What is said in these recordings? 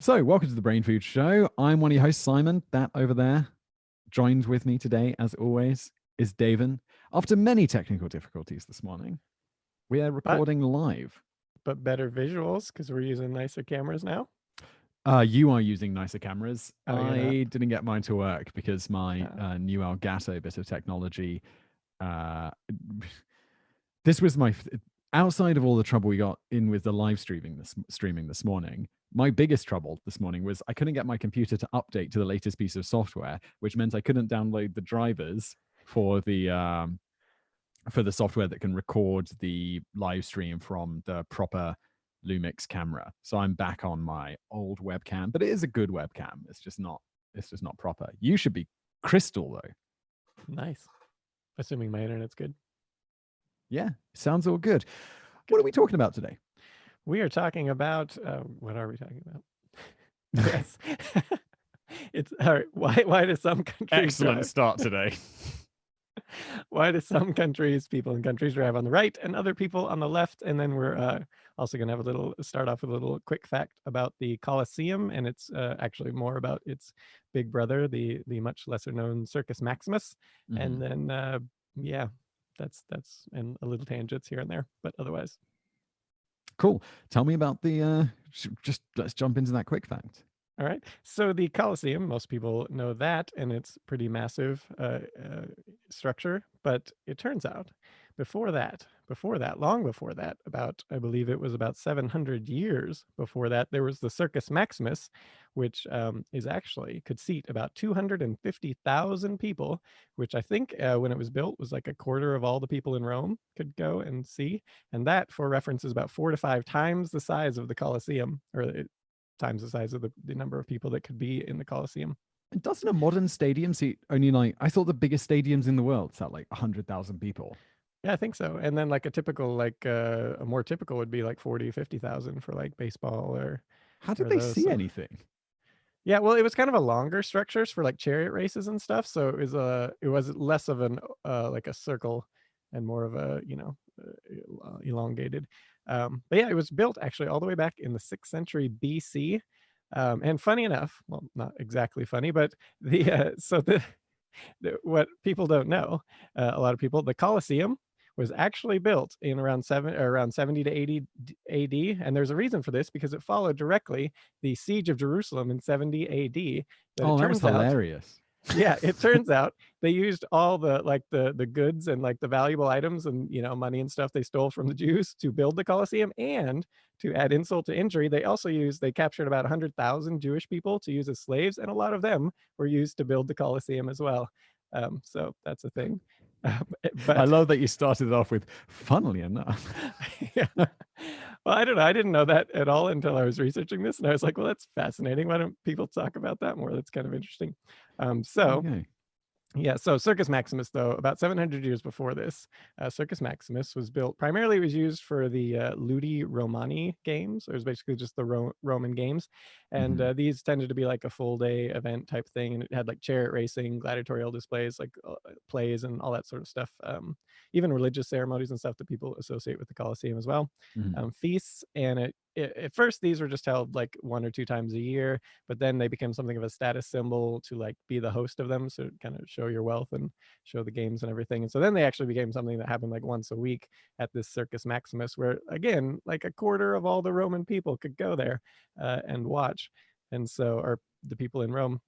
So, welcome to the Brain Food Show. I'm one of your hosts, Simon. That over there, joined with me today, as always, is Davin. After many technical difficulties this morning, we are But recording live. better visuals because we're using nicer cameras now. You are using nicer cameras. Oh, you're not. I didn't get mine to work because my Uh, new Elgato bit of technology. Uh, this was my outside of all the trouble we got in with the live streaming this morning. My biggest trouble this morning was I couldn't get my computer to update to the latest piece of software, which meant I couldn't download the drivers for the software that can record the live stream from the proper Lumix camera. So I'm back on my old webcam, but it is a good webcam. It's just not proper. You should be crystal though. nice. Assuming my internet's good. Yeah, sounds all good. What Good. are we talking about today? We are talking about what are we talking about? Yes. It's all right. Why do some countries Excellent drive? start today. Why do some people in countries drive on the right and other people on the left? And then we're also going to have start off with a little quick fact about the Colosseum, and it's actually more about its big brother, the much lesser known Circus Maximus. And then yeah, that's and a little tangents here and there, but otherwise. Cool. Tell me about the. Just let's jump into that quick fact. All right. So the Colosseum, most people know that, and it's pretty massive structure. But it turns out, long before that, about I believe it was about 700 years before that, there was the Circus Maximus, which is actually could seat about 250,000 people, which I think when it was built was like a quarter of all the people in Rome could go and see. And that, for reference, is about 4 to 5 times the size of the Colosseum, or times the size of the number of people that could be in the Colosseum. And doesn't a modern stadium seat only like? I thought the biggest stadiums in the world sat like 100,000 people. Yeah, I think so. And then like a typical, like a more typical would be like 40, 50,000 for like baseball How did or they those. see So anything? yeah, well, it was kind of a longer structures for like chariot races and stuff. So it was less of an like a circle and more of a elongated. But yeah, it was built actually all the way back in the 6th century BC. And funny enough, well, not exactly funny, but what people don't know, a lot of people, the Colosseum was actually built in around 70 to 80 AD, and there's a reason for this because it followed directly the siege of Jerusalem in 70 AD. That it Oh, that was turns out hilarious. yeah, it turns out they used all the goods and like the valuable items and money and stuff they stole from the Jews to build the Colosseum. And to add insult to injury, they captured about 100,000 Jewish people to use as slaves, and a lot of them were used to build the Colosseum as well. So that's a thing. I But love that you started it off with, funnily enough. yeah. Well, I don't know. I didn't know that at all until I was researching this, and I was like, "Well, that's fascinating. Why don't people talk about that more? That's kind of interesting." So Okay. yeah, so Circus Maximus, though, about 700 years before this, Circus Maximus was built primarily. It was used for the Ludi Romani games. It was basically just the Roman games, and these tended to be like a full day event type thing, and it had like chariot racing, gladiatorial displays, like plays, and all that sort of stuff. Even religious ceremonies and stuff that people associate with the Colosseum as well. Feasts, and at first these were just held like 1 or 2 times a year, but then they became something of a status symbol to like be the host of them, so kind of show your wealth and show the games and everything. And so then they actually became something that happened like once a week at this Circus Maximus, where again like a quarter of all the Roman people could go there and watch. And so, or the people in Rome.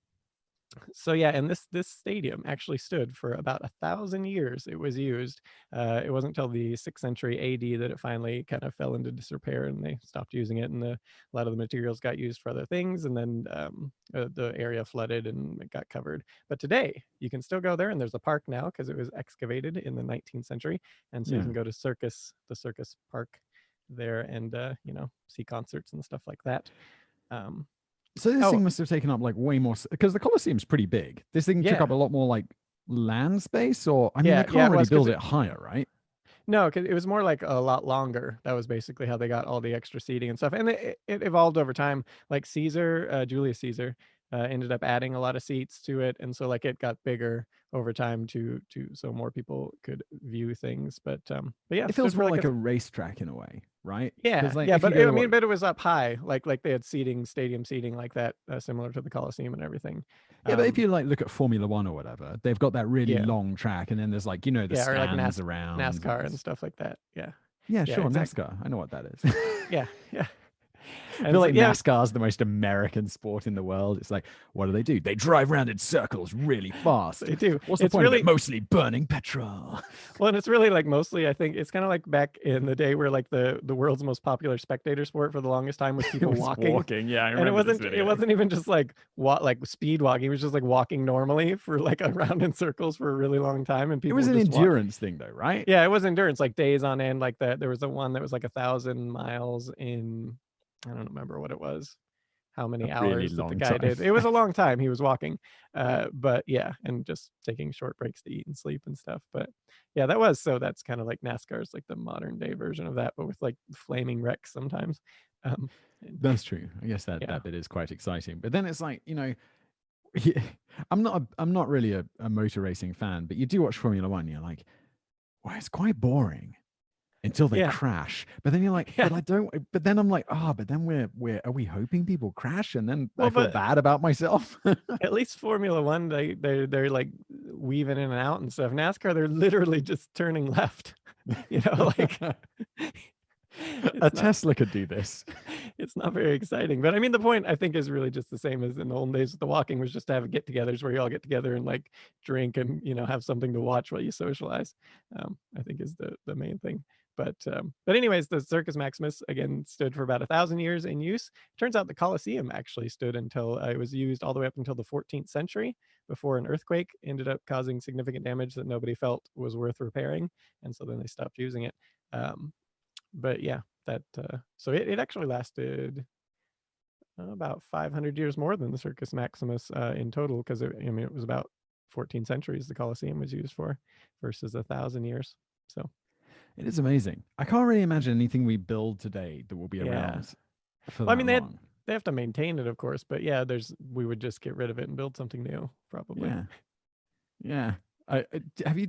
So yeah, and this stadium actually stood for about 1,000 years. It was used. It wasn't until the 6th century AD that it finally kind of fell into disrepair and they stopped using it, and a lot of the materials got used for other things, and then the area flooded and it got covered. But today you can still go there, and there's a park now because it was excavated in the 19th century, and so you Yeah. can go to the Circus Park there, and see concerts and stuff like that. Um, So this oh thing must have taken up like way more because the Colosseum's pretty big. This thing took yeah, up a lot more like land space, or I mean, they yeah, can't it really was because build it higher, right? no, because it was more like a lot longer. That was basically how they got all the extra seating and stuff, and it evolved over time. Like Caesar, Julius Caesar, ended up adding a lot of seats to it, and so like it got bigger over time to so more people could view things. But yeah, It stood feels for more like like a racetrack in a way, right? yeah, Because like yeah, if you but go I to mean, but it was up high, like they had seating, stadium seating like that, similar to the Colosseum and everything. yeah, but if you like look at Formula One or whatever, they've got that really Yeah, long track, and then there's like the yeah, or like stands around, NASCAR and and stuff like that. Yeah, yeah, yeah, sure, exactly. NASCAR. I know what that is. Yeah, yeah. I feel And so like yeah, NASCAR's the most American sport in the world. It's like, what do? They drive around in circles really fast. they do. What's the It's point of it? really Mostly burning petrol. well, and it's really like mostly I think it's kind of like back in the day where like the world's most popular spectator sport for the longest time was It people was walking. walking. Yeah, I And remember this it video. wasn't even just like like speed walking, it was just like walking normally for like around in circles for a really long time, and It people was would an just walk. endurance thing, though, right? Yeah, it was endurance, like days on end, like that. There was the one that was like 1,000 miles in, I don't remember what it was, how A many really hours that the long guy time. did. It was a long time he was walking, but yeah, and just taking short breaks to eat and sleep and stuff. But yeah, that's kind of like NASCAR's like the modern day version of that, but with like flaming wrecks sometimes. And That's true. I guess yeah, that bit is quite exciting. But then it's like, I'm not really a motor racing fan, but you do watch Formula One, you're like, well, it's quite boring until they yeah, crash. But then you're like, yeah. but I don't. But then I'm like, but then we're are we hoping people crash? And then I Well, feel but bad about myself. at least Formula One, they're like weaving in and out and stuff. NASCAR, they're literally just turning left. Like A it's not Tesla could do this. it's not very exciting. But I mean, the point I think is really just the same as in the old days with the walking, was just to have get-togethers where you all get together and like drink and have something to watch while you socialize. I think is the main thing. But anyways, the Circus Maximus again stood for about 1,000 years in use. Turns out the Colosseum actually stood until it was used all the way up until the 14th century, before an earthquake ended up causing significant damage that nobody felt was worth repairing, and so then they stopped using it. But yeah, that so it actually lasted about 500 years more than the Circus Maximus in total, because it was about 14 centuries the Colosseum was used for, versus 1,000 years. So It is amazing. I can't really imagine anything we build today that will be yeah, around for well, I that mean long. they have to maintain it, of course, but yeah, we would just get rid of it and build something new, probably. Yeah, yeah.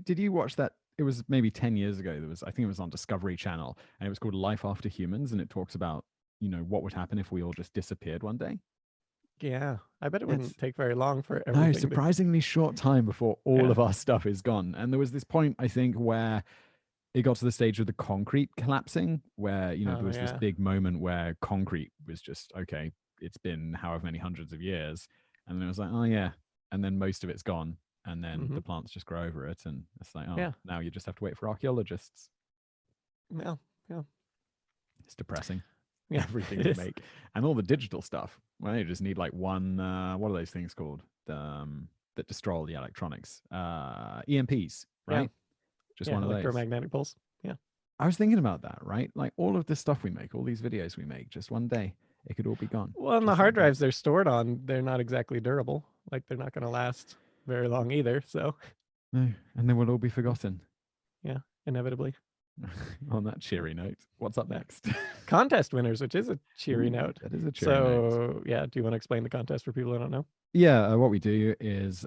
Did you watch that? It was maybe 10 years ago. I think it was on Discovery Channel, and it was called Life After Humans, and it talks about what would happen if we all just disappeared one day. Yeah, I bet it It's wouldn't take very long for no, everything to. surprisingly short time before all Yeah. of our stuff is gone. And there was this point, I think, where it got to the stage of the concrete collapsing, where there Oh was this yeah. big moment where concrete was just okay. It's been however many hundreds of years, and then it was like, oh yeah, and then most of it's gone, and then Mm-hmm. the plants just grow over it, and it's like, oh, Yeah. now you just have to wait for archaeologists. Yeah. Yeah. It's depressing. Yeah. Everything It we is. make, and all the digital stuff. Well, you just need like one. What are those things called? That destroy all the electronics. EMPs, Yeah. right? Just Yeah. one of those. Electromagnetic pulse. Yeah. I was thinking about that, right? Like all of the stuff we make, all these videos we make, just one day it could all be gone. Well, and the Just hard like that. drives they're stored on, they're not exactly durable. Like they're not going to last very long either. So No, and then we'll all be forgotten. yeah, inevitably. On that cheery note, what's up Yeah. next? Contest winners, which is a cheery Ooh, note. that is a cheery note. So yeah, do you want to explain the contest for people who don't know? Yeah, what we do is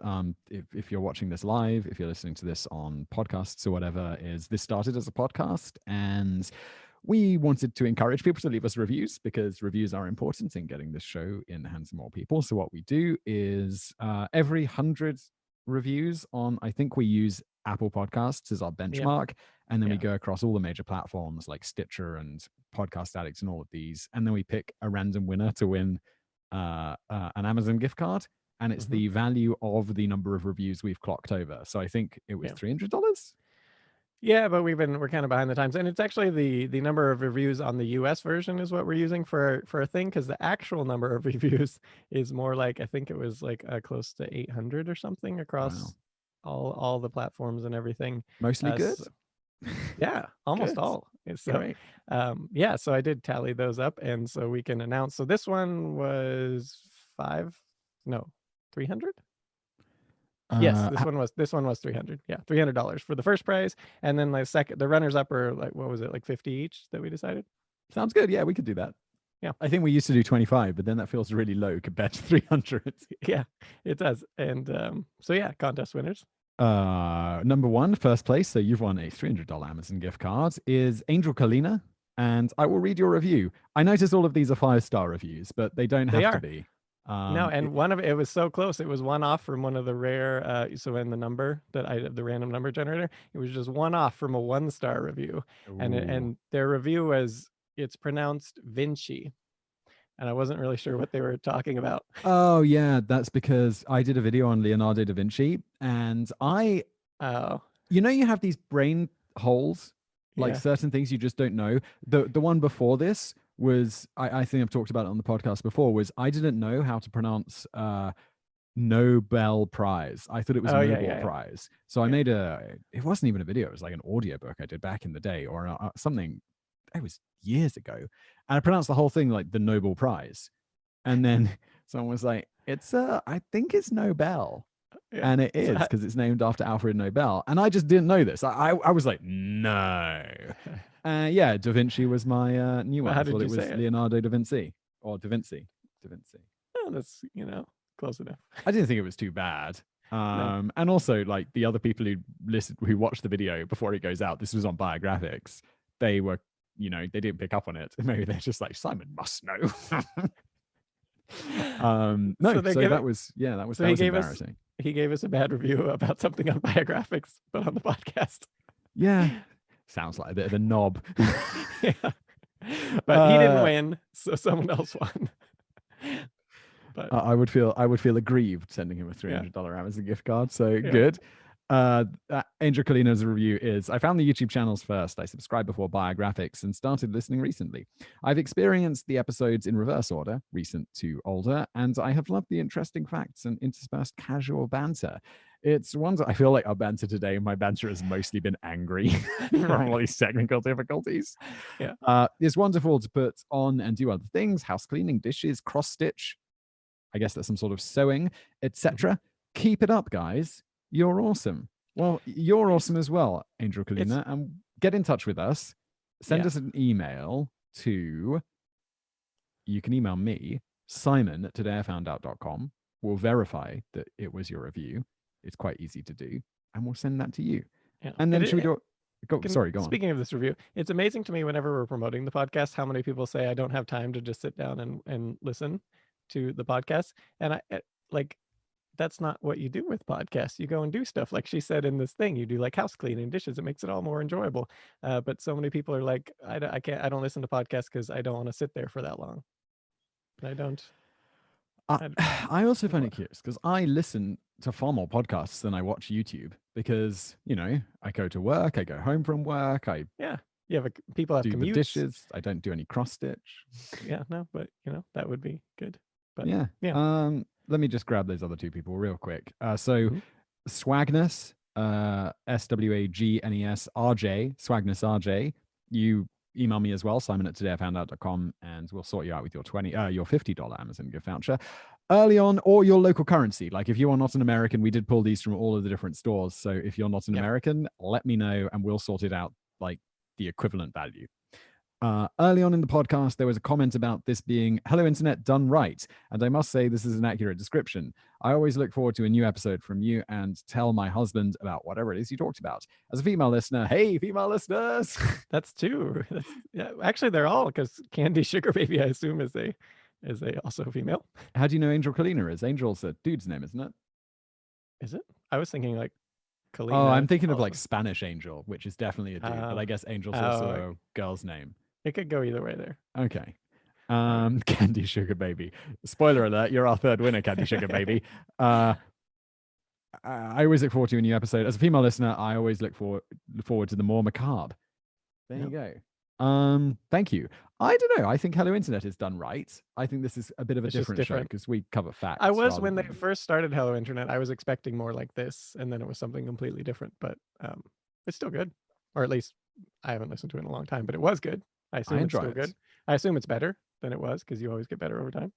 if you're watching this live, if you're listening to this on podcasts or whatever, is this started as a podcast, and we wanted to encourage people to leave us reviews, because reviews are important in getting this show in the hands of more people. So what we do is every 100 reviews on, I think we use Apple Podcasts as our benchmark, and then we go across all the major platforms like Stitcher and Podcast Addict and all of these, and then we pick a random winner to win an Amazon gift card, and it's the value of the number of reviews we've clocked over. So I think it was $300. Yeah, but we're kind of behind the times, and it's actually the number of reviews on the US version is what we're using for a thing, because the actual number of reviews is more like, I think it was like close to 800 or something across all the platforms and everything. Mostly good. So, yeah, almost Good. all. So Great. yeah, so I did tally those up, and so we can announce. So this one was 300. Yes, this one was 300. Yeah, $300 for the first prize, and then the runners up are like, what was it, like 50 each that we decided? Sounds good. Yeah, we could do that. I think we used to do 25, but then that feels really low compared to 300. Yeah, it does. And so yeah, contest winners. Number one, first place, so you've won a $300 Amazon gift card, is Angel Kalina, and I will read your review. I notice all of these are 5-star reviews, but they don't have to be. No, and one of it was so close. It was one off from one of the rare. So in the number the random number generator, it was just one off from a 1-star review, and their review was, it's pronounced Vinci, and I wasn't really sure what they were talking about. Oh yeah, that's because I did a video on Leonardo da Vinci, and you have these brain holes, like certain things you just don't know. The one before this was, I think I've talked about it on the podcast before, was I didn't know how to pronounce Nobel Prize. I thought it was Nobel Prize. So I made it wasn't even a video, it was like an audiobook I did back in the day, or something. It was years ago. And I pronounced the whole thing like the Nobel Prize. And then someone was like, I think it's Nobel. Yeah. And it is, because it's named after Alfred Nobel. And I just didn't know this. I was like, no. Da Vinci was my new one. I thought it was Leonardo da Vinci, or Da Vinci. Da Vinci. Oh, that's, close enough. I didn't think it was too bad. No. And also, like, the other people who watched the video before it goes out, this was on Biographics, they were, they didn't pick up on it. Maybe they're just like, Simon must know. That was embarrassing. He gave us a bad review about something on Biographics, but on the podcast. Yeah. Sounds like a bit of a knob. Yeah. But he didn't win, so someone else won. But I would feel aggrieved sending him a $300 Amazon gift card. So good. Angel Kalina's review is, I found the YouTube channels first. I subscribed before Biographics and started listening recently. I've experienced the episodes in reverse order, recent to older, and I have loved the interesting facts and interspersed casual banter. It's one I feel like our banter today, my banter has mostly been angry from all these technical difficulties. Yeah. It's wonderful to put on and do other things, house cleaning, dishes, cross stitch. I guess that's some sort of sewing, etc. Keep it up, guys. You're awesome. Well, you're awesome as well, Angel Kalina. And get in touch with us. Send us an email to, you can email me, simon@todayifoundout.com. We'll verify that it was your review. It's quite easy to do. And we'll send that to you. Yeah. And then should we do it? Sorry, go on. Speaking of this review, it's amazing to me whenever we're promoting the podcast, how many people say I don't have time to just sit down and listen to the podcast. And that's not what you do with podcasts. You go and do stuff, like she said in this thing. You do like house cleaning, dishes. It makes it all more enjoyable. But so many people are like, I don't listen to podcasts because I don't want to sit there for that long. I don't. I also find it curious because I listen to far more podcasts than I watch YouTube, because I go to work, I go home from work, people have do commutes. The dishes. I don't do any cross stitch. But that would be good. But let me just grab those other two people real quick. Swagness, SWAGNES RJ, Swagness RJ. You email me as well, simon@todayifoundout.com, and we'll sort you out with your $50 Amazon gift voucher early on, or your local currency. Like, if you are not an American, we did pull these from all of the different stores. So if you're not an American, let me know and we'll sort it out, like the equivalent value. Early on in the podcast, there was a comment about this being Hello Internet done right. And I must say, this is an accurate description. I always look forward to a new episode from you and tell my husband about whatever it is you talked about. As a female listener, hey, female listeners. That's two. Actually, they're all, because Candy Sugar Baby, I assume, is a also female. How do you know Angel Kalina is? Angel's a dude's name, isn't it? Is it? I was thinking like Kalina. Oh, I'm thinking of like Spanish Angel, which is definitely a dude, but I guess Angel's also a girl's name. It could go either way there. Okay. Candy Sugar Baby. Spoiler alert, you're our third winner, Candy Sugar Baby. I always look forward to a new episode. As a female listener, I always look forward to the more macabre. There you go. Thank you. I don't know. I think Hello Internet is done right. I think this is a bit of a different show because we cover facts. I was, when they first started Hello Internet, I was expecting more like this, and then it was something completely different, but it's still good. Or at least I haven't listened to it in a long time, but it was good. I assume it's still good. I assume it's better than it was, because you always get better over time.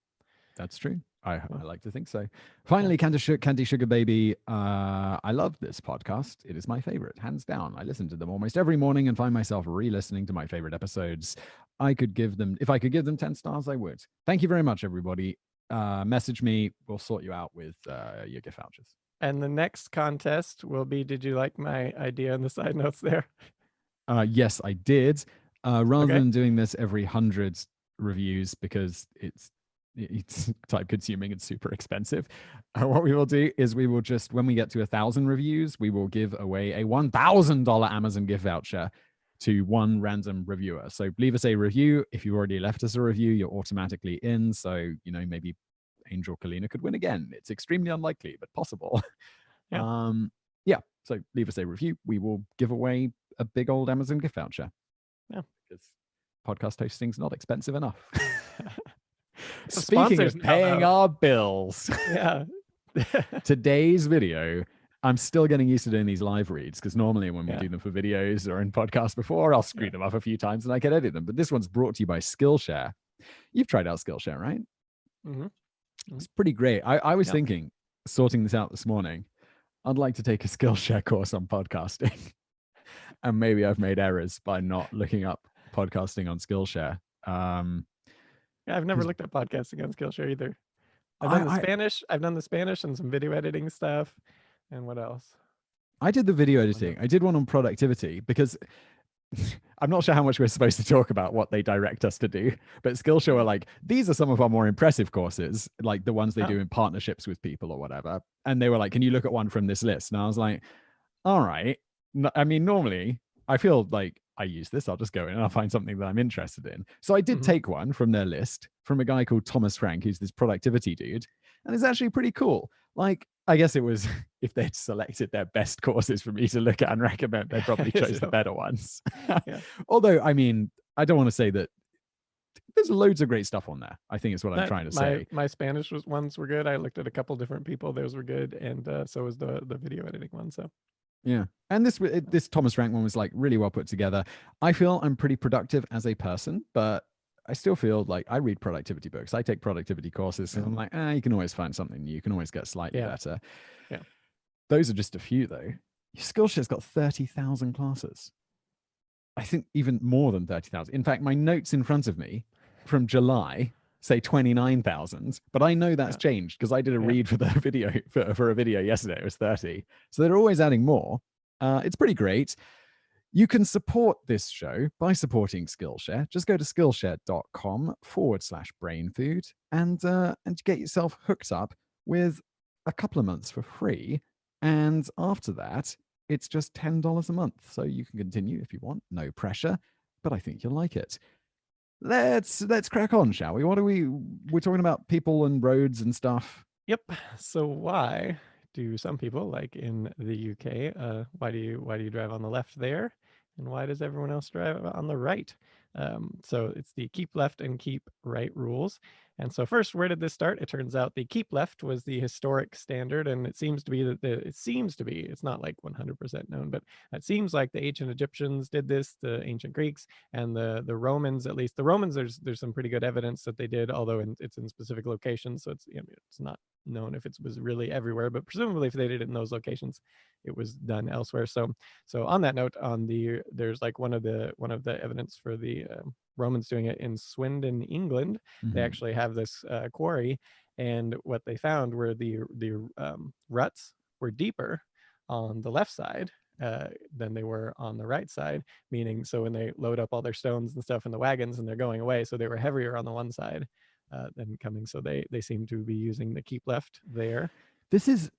That's true. I like to think so. Finally, Candy Sugar Baby. I love this podcast. It is my favorite, hands down. I listen to them almost every morning and find myself re-listening to my favorite episodes. If I could give them 10 stars, I would. Thank you very much, everybody. Message me. We'll sort you out with your gift vouchers. And the next contest will be, did you like my idea in the side notes there? Yes, I did. Rather Okay. than doing this every 100 reviews because it's time consuming and super expensive, what we will do is we will just, when we get to 1,000 reviews, we will give away a $1,000 Amazon gift voucher to one random reviewer. So leave us a review. If you've already left us a review, you're automatically in. So, maybe Angel Kalina could win again. It's extremely unlikely, but possible. Yeah. Yeah. So leave us a review. We will give away a big old Amazon gift voucher. Yeah. Because podcast hosting's not expensive enough. Speaking Sponsors of now, paying though. our bills, Yeah. today's video, I'm still getting used to doing these live reads because normally when we Yeah. do them for videos or in podcasts before, I'll screw them up a few times and I can edit them. But this one's brought to you by Skillshare. You've tried out Skillshare, right? Mm-hmm. It's pretty great. I was Yeah. thinking, sorting this out this morning, I'd like to take a Skillshare course on podcasting. And maybe I've made errors by not looking up podcasting on Skillshare. Yeah, I've never looked at podcasting on Skillshare either. I've done the Spanish. I've done the Spanish and some video editing stuff. And what else? I did the video editing. I did one on productivity because I'm not sure how much we're supposed to talk about what they direct us to do, but Skillshare were like, these are some of our more impressive courses, like the ones they do in partnerships with people or whatever. And they were like, can you look at one from this list? And I was like, all right. No, I mean, normally I feel like I use this. I'll just go in and I'll find something that I'm interested in. So I did take one from their list from a guy called Thomas Frank, who's this productivity dude. And it's actually pretty cool. Like, I guess it was, if they'd selected their best courses for me to look at and recommend, they probably chose the better ones. Yeah. Although, I mean, I don't want to say that there's loads of great stuff on there, I think is what I'm trying to say. My Spanish ones were good. I looked at a couple different people. Those were good. And so was the video editing one. So yeah. And this Thomas Frank one was like really well put together. I feel I'm pretty productive as a person, but I still feel like I read productivity books. I take productivity courses and I'm like, you can always find something new. You can always get slightly better. Yeah. Those are just a few though. Skillshare's got 30,000 classes. I think even more than 30,000. In fact, my notes in front of me from July say 29,000, but I know that's changed because I did a read for the video for a video yesterday. It was 30. So they're always adding more. It's pretty great. You can support this show by supporting Skillshare. Just go to skillshare.com/brainfood and get yourself hooked up with a couple of months for free. And after that, it's just $10 a month. So you can continue if you want, no pressure, but I think you'll like it. Let's crack on, shall we? We're talking about people and roads and stuff. Yep. So why do some people, like in the UK, why do you drive on the left there? And why does everyone else drive on the right? So it's the keep left and keep right rules. And so first, where did this start? It turns out the keep left was the historic standard, and it seems to be it's not like 100% known, but it seems like the ancient Egyptians did this, the ancient Greeks, and the Romans, at least the Romans, there's some pretty good evidence that they did, although it's in specific locations, so it's not known if it was really everywhere, but presumably if they did it in those locations, it was done elsewhere. So on that note, there's like one of the evidence for the Romans doing it in Swindon, England. They actually have this quarry, and what they found were the ruts were deeper on the left side than they were on the right side, meaning so when they load up all their stones and stuff in the wagons and they're going away, so they were heavier on the one side than coming. So they seem to be using the keep left there. This is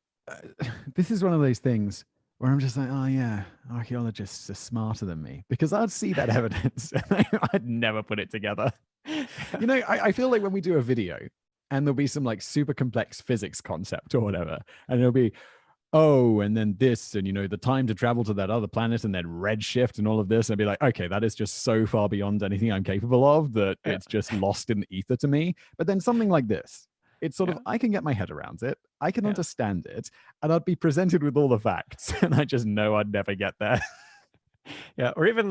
one of those things where I'm just like, oh yeah, archaeologists are smarter than me, because I'd see that evidence and I'd never put it together. I feel like when we do a video and there'll be some like super complex physics concept or whatever, and it'll be, oh, and then this, and the time to travel to that other planet, and then redshift and all of this, and be like, okay, that is just so far beyond anything I'm capable of that it's just lost in the ether to me. But then something like this, it's sort of, I can get my head around it, I can understand it, and I'd be presented with all the facts, and I just know I'd never get there. Yeah, or even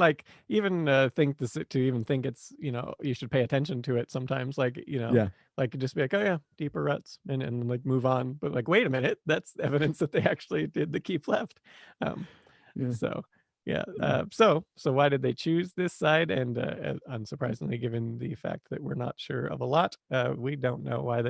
think this to even think it's, you should pay attention to it sometimes, Yeah. like just be like, oh yeah, deeper ruts, and like move on. But like, wait a minute, that's evidence that they actually did the keep left. Um, Yeah. so yeah, Yeah. so why did they choose this side? And unsurprisingly, given the fact that we're not sure of a lot, we don't know why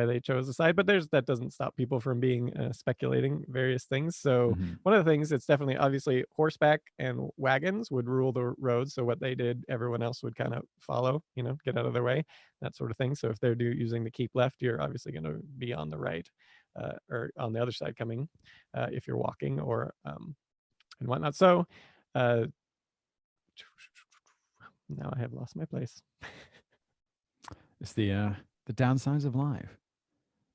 they chose the side. But that doesn't stop people from being speculating various things. So Mhm. one of the things, it's definitely obviously horseback and wagons would rule the road. So what they did, everyone else would kind of follow, get out of their way, that sort of thing. So if they're using the keep left, you're obviously going to be on the right, or on the other side coming, if you're walking, or and whatnot. So uh, now I have lost my place. It's the downsides of live.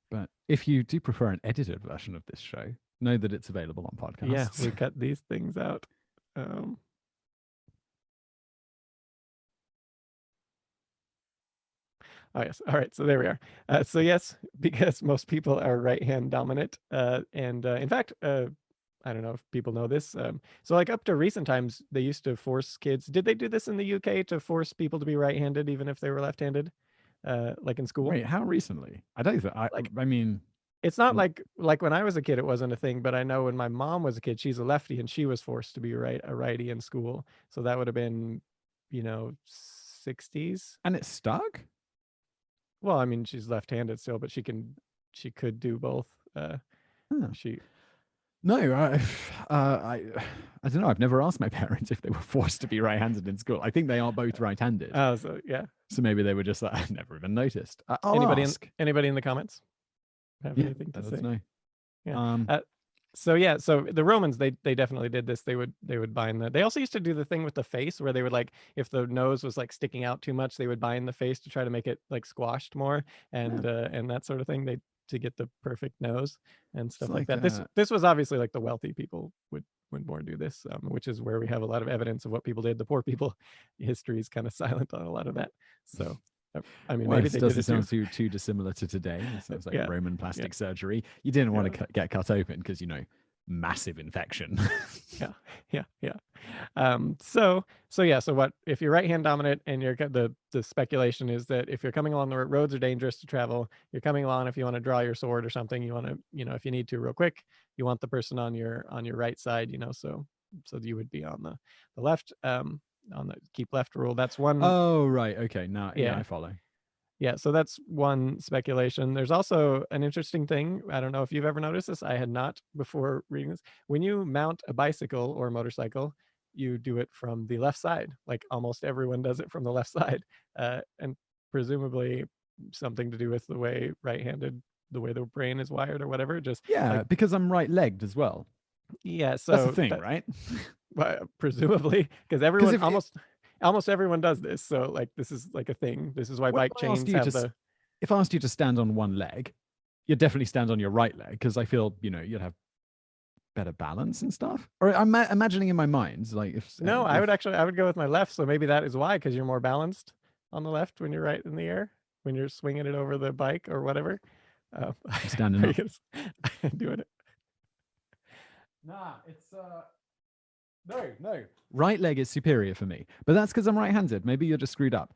But if you do prefer an edited version of this show, know that it's available on Yeah, podcasts. we cut these things out. Um, Oh, yes. All right. So there we are. So yes, because most people are right hand dominant. And in fact, I don't know if people know this. So like up to recent times, they used to force kids. Did they do this in the UK to force people to be right-handed even if they were left-handed, like in school? Wait, how recently? I don't think. Like I mean, it's not like when I was a kid, it wasn't a thing. But I know when my mom was a kid, she's a lefty, and she was forced to be a righty in school. So that would have been, 60s. and it stuck. Well, I mean, she's left-handed still, but she could do both. Huh. She No, I don't know. I've never asked my parents if they were forced to be right-handed in school. I think they are both right-handed, Oh, so yeah. so maybe they were just like, I've never even noticed. I'll Anybody ask. in the comments have Yeah, anything to let us say? know. Yeah. Um, So yeah, so the Romans, they definitely did this. They would bind they also used to do the thing with the face where they would, like, if the nose was like sticking out too much, they would bind the face to try to make it like squashed more, yeah, and that sort of thing. They to get the perfect nose and it's stuff like like that. This was obviously like the wealthy people would more do this, which is where we have a lot of evidence of what people did. The poor people, history is kind of silent on a lot of that. So I mean, well, maybe it they did doesn't it too. sound too dissimilar to today. It sounds like Yeah, Roman yeah, plastic surgery. You didn't want yeah. to get cut open because massive infection. Yeah, yeah, yeah. So yeah, so what if you're right hand dominant, and the speculation is that if you're coming along the roads are dangerous to travel, you're coming along, if you want to draw your sword or something, you want to, if you need to real quick, you want the person on your right side, so you would be on the left, on the keep left rule. That's one. Oh, right. Okay. Now, yeah, Yeah. I follow. Yeah, so that's one speculation. There's also an interesting thing. I don't know if you've ever noticed this. I had not before reading this. When you mount a bicycle or a motorcycle, you do it from the left side. Like almost everyone does it from the left side, and presumably something to do with the way the way the brain is wired or whatever. Just Yeah, like, because I'm right-legged as well. yeah, That's the so thing, that right? presumably, because Because everyone if almost everyone does this. So like this is like a thing. This is why well, bike chains have the if I asked you to stand on one leg, you'd definitely stand on your right leg because I feel you'd have better balance and stuff. Or I'm imagining in my mind, like No, if I would go with my left, so maybe that is why, because you're more balanced on the left when you're right in the air, when you're swinging it over the bike or whatever. I'm standing Are you up. doing it? Nah, it's no. Right leg is superior for me, but that's because I'm right-handed. Maybe you're just screwed up.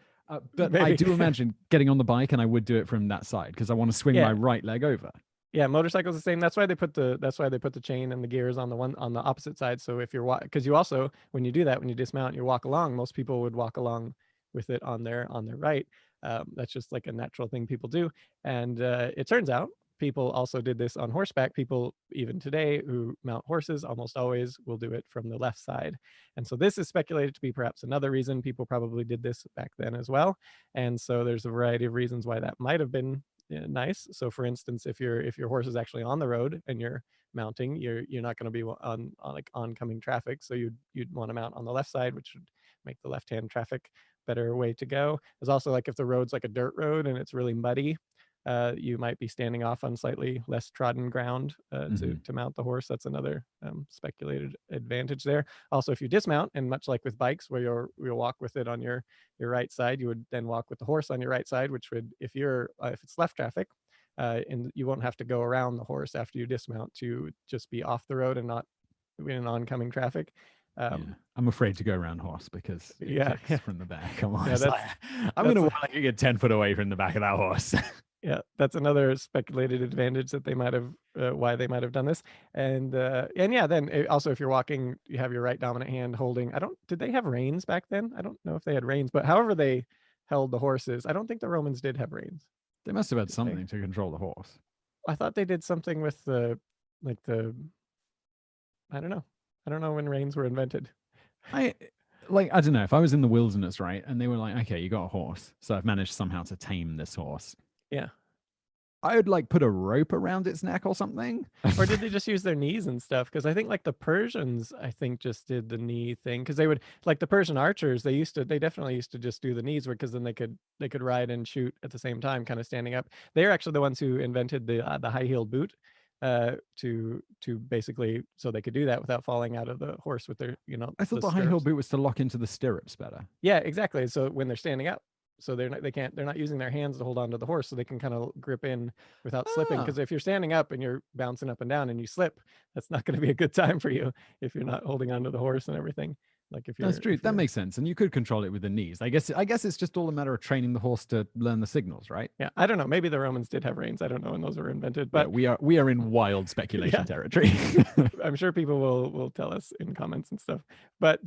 But I Maybe. do imagine getting on the bike, and I would do it from that side because I want to swing my Yeah, right leg over. yeah. Motorcycles the same. That's why they put the chain and the gears on the opposite side. So if you're because you also, when you do that, when you dismount, you walk along. Most people would walk along with it on their right. That's just like a natural thing people do. And it turns out people also did this on horseback. People even today who mount horses almost always will do it from the left side. And so this is speculated to be perhaps another reason people probably did this back then as well. And so there's a variety of reasons why that might have been nice. So for instance, if your horse is actually on the road and you're mounting, you're not going to be on like oncoming traffic. So you'd want to mount on the left side, which would make the left hand traffic better way to go. There's also, like, if the road's like a dirt road and it's really muddy, you might be standing off on slightly less trodden ground to mount the horse. That's another speculated advantage there. Also, if you dismount, and much like with bikes, where you'll walk with it on your right side, you would then walk with the horse on your right side, which would, if it's left traffic, and you won't have to go around the horse after you dismount to just be off the road and not in oncoming traffic. I'm afraid to go around horse because it Yeah, kicks from the back. I'm yeah, like, I'm going to walk like a good 10 foot away from the back of that horse. yeah, that's another speculated advantage that they might have, why they might have done this. And yeah, then also if you're walking, you have your right dominant hand holding. Did they have reins back then? I don't know if they had reins, but however they held the horses, I don't think the Romans did have reins. They must have had Did they? something to control the horse. I thought they did something with like the, I don't know. I don't know when reins were invented. I don't know, if I was in the wilderness, right, and they were like, okay, you got a horse, so I've managed somehow to tame this horse. Yeah. I would like put a rope around its neck or something. Or did they just use their knees and stuff? Because I think like the Persians, I think just did the knee thing. Because they would, like the Persian archers, they definitely used to just do the knees, because then they could ride and shoot at the same time, kind of standing up. They're actually the ones who invented the high heeled boot, to basically, so they could do that without falling out of the horse with their, I thought the high heel boot was to lock into the stirrups better. Yeah, exactly. So when they're standing up, so they're not using their hands to hold on to the horse, so they can kind of grip in without slipping. Because if you're standing up and you're bouncing up and down and you slip, that's not going to be a good time for you if you're not holding on to the horse and everything. Like if you're, that's true. That makes sense. And you could control it with the knees. I guess it's just all a matter of training the horse to learn the signals, right? Yeah, I don't know. Maybe the Romans did have reins. I don't know when those were invented, but yeah, we are in wild speculation territory. I'm sure people will tell us in comments and stuff. But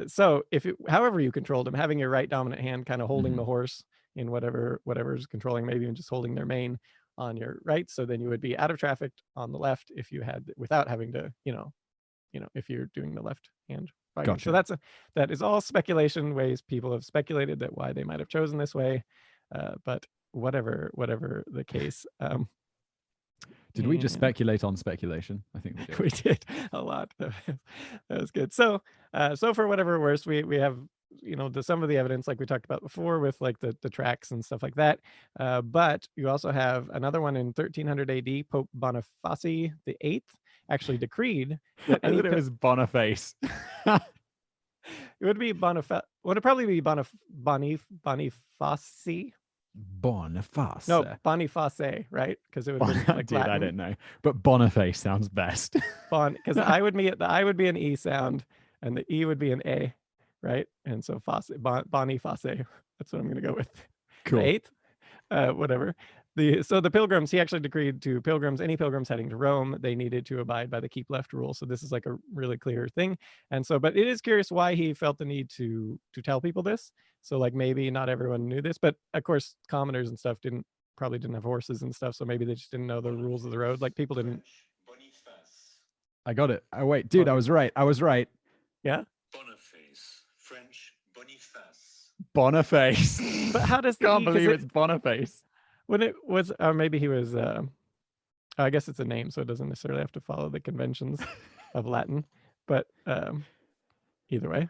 so however you controlled them, having your right dominant hand kind of holding the horse in whatever's controlling, maybe even just holding their mane on your right, so then you would be out of traffic on the left if you had, without having to, if you're doing the left hand fighting. Gotcha. So that is all speculation, ways people have speculated that why they might have chosen this way, but whatever the case. Did we just speculate on speculation? I think we did. We did a lot. That was good. So for whatever worse, we have, some of the evidence like we talked about before with like the tracks and stuff like that. But you also have another one in 1300 AD. Pope Boniface the Eighth actually decreed that I thought it was Boniface. It would be Boniface. Would it probably be Boniface? Boniface. No, Boniface, right? Because it would be like dude, Latin. I don't know, but Boniface sounds best. Because the I would be an E sound, and the E would be an A, right? And so Boniface. That's what I'm going to go with. Cool. The eighth, whatever. So the pilgrims, he actually decreed to pilgrims, any pilgrims heading to Rome, they needed to abide by the keep left rule. So this is like a really clear thing. And so, but it is curious why he felt the need to tell people this. So like maybe not everyone knew this, but of course commoners and stuff probably didn't have horses and stuff. So maybe they just didn't know the rules of the road. Like people didn't. I got it. Oh wait, dude, I was right. Yeah. Boniface, French Boniface. Boniface. But how does can't believe it's Boniface? When it was, or maybe he was, I guess it's a name, so it doesn't necessarily have to follow the conventions of Latin. But either way,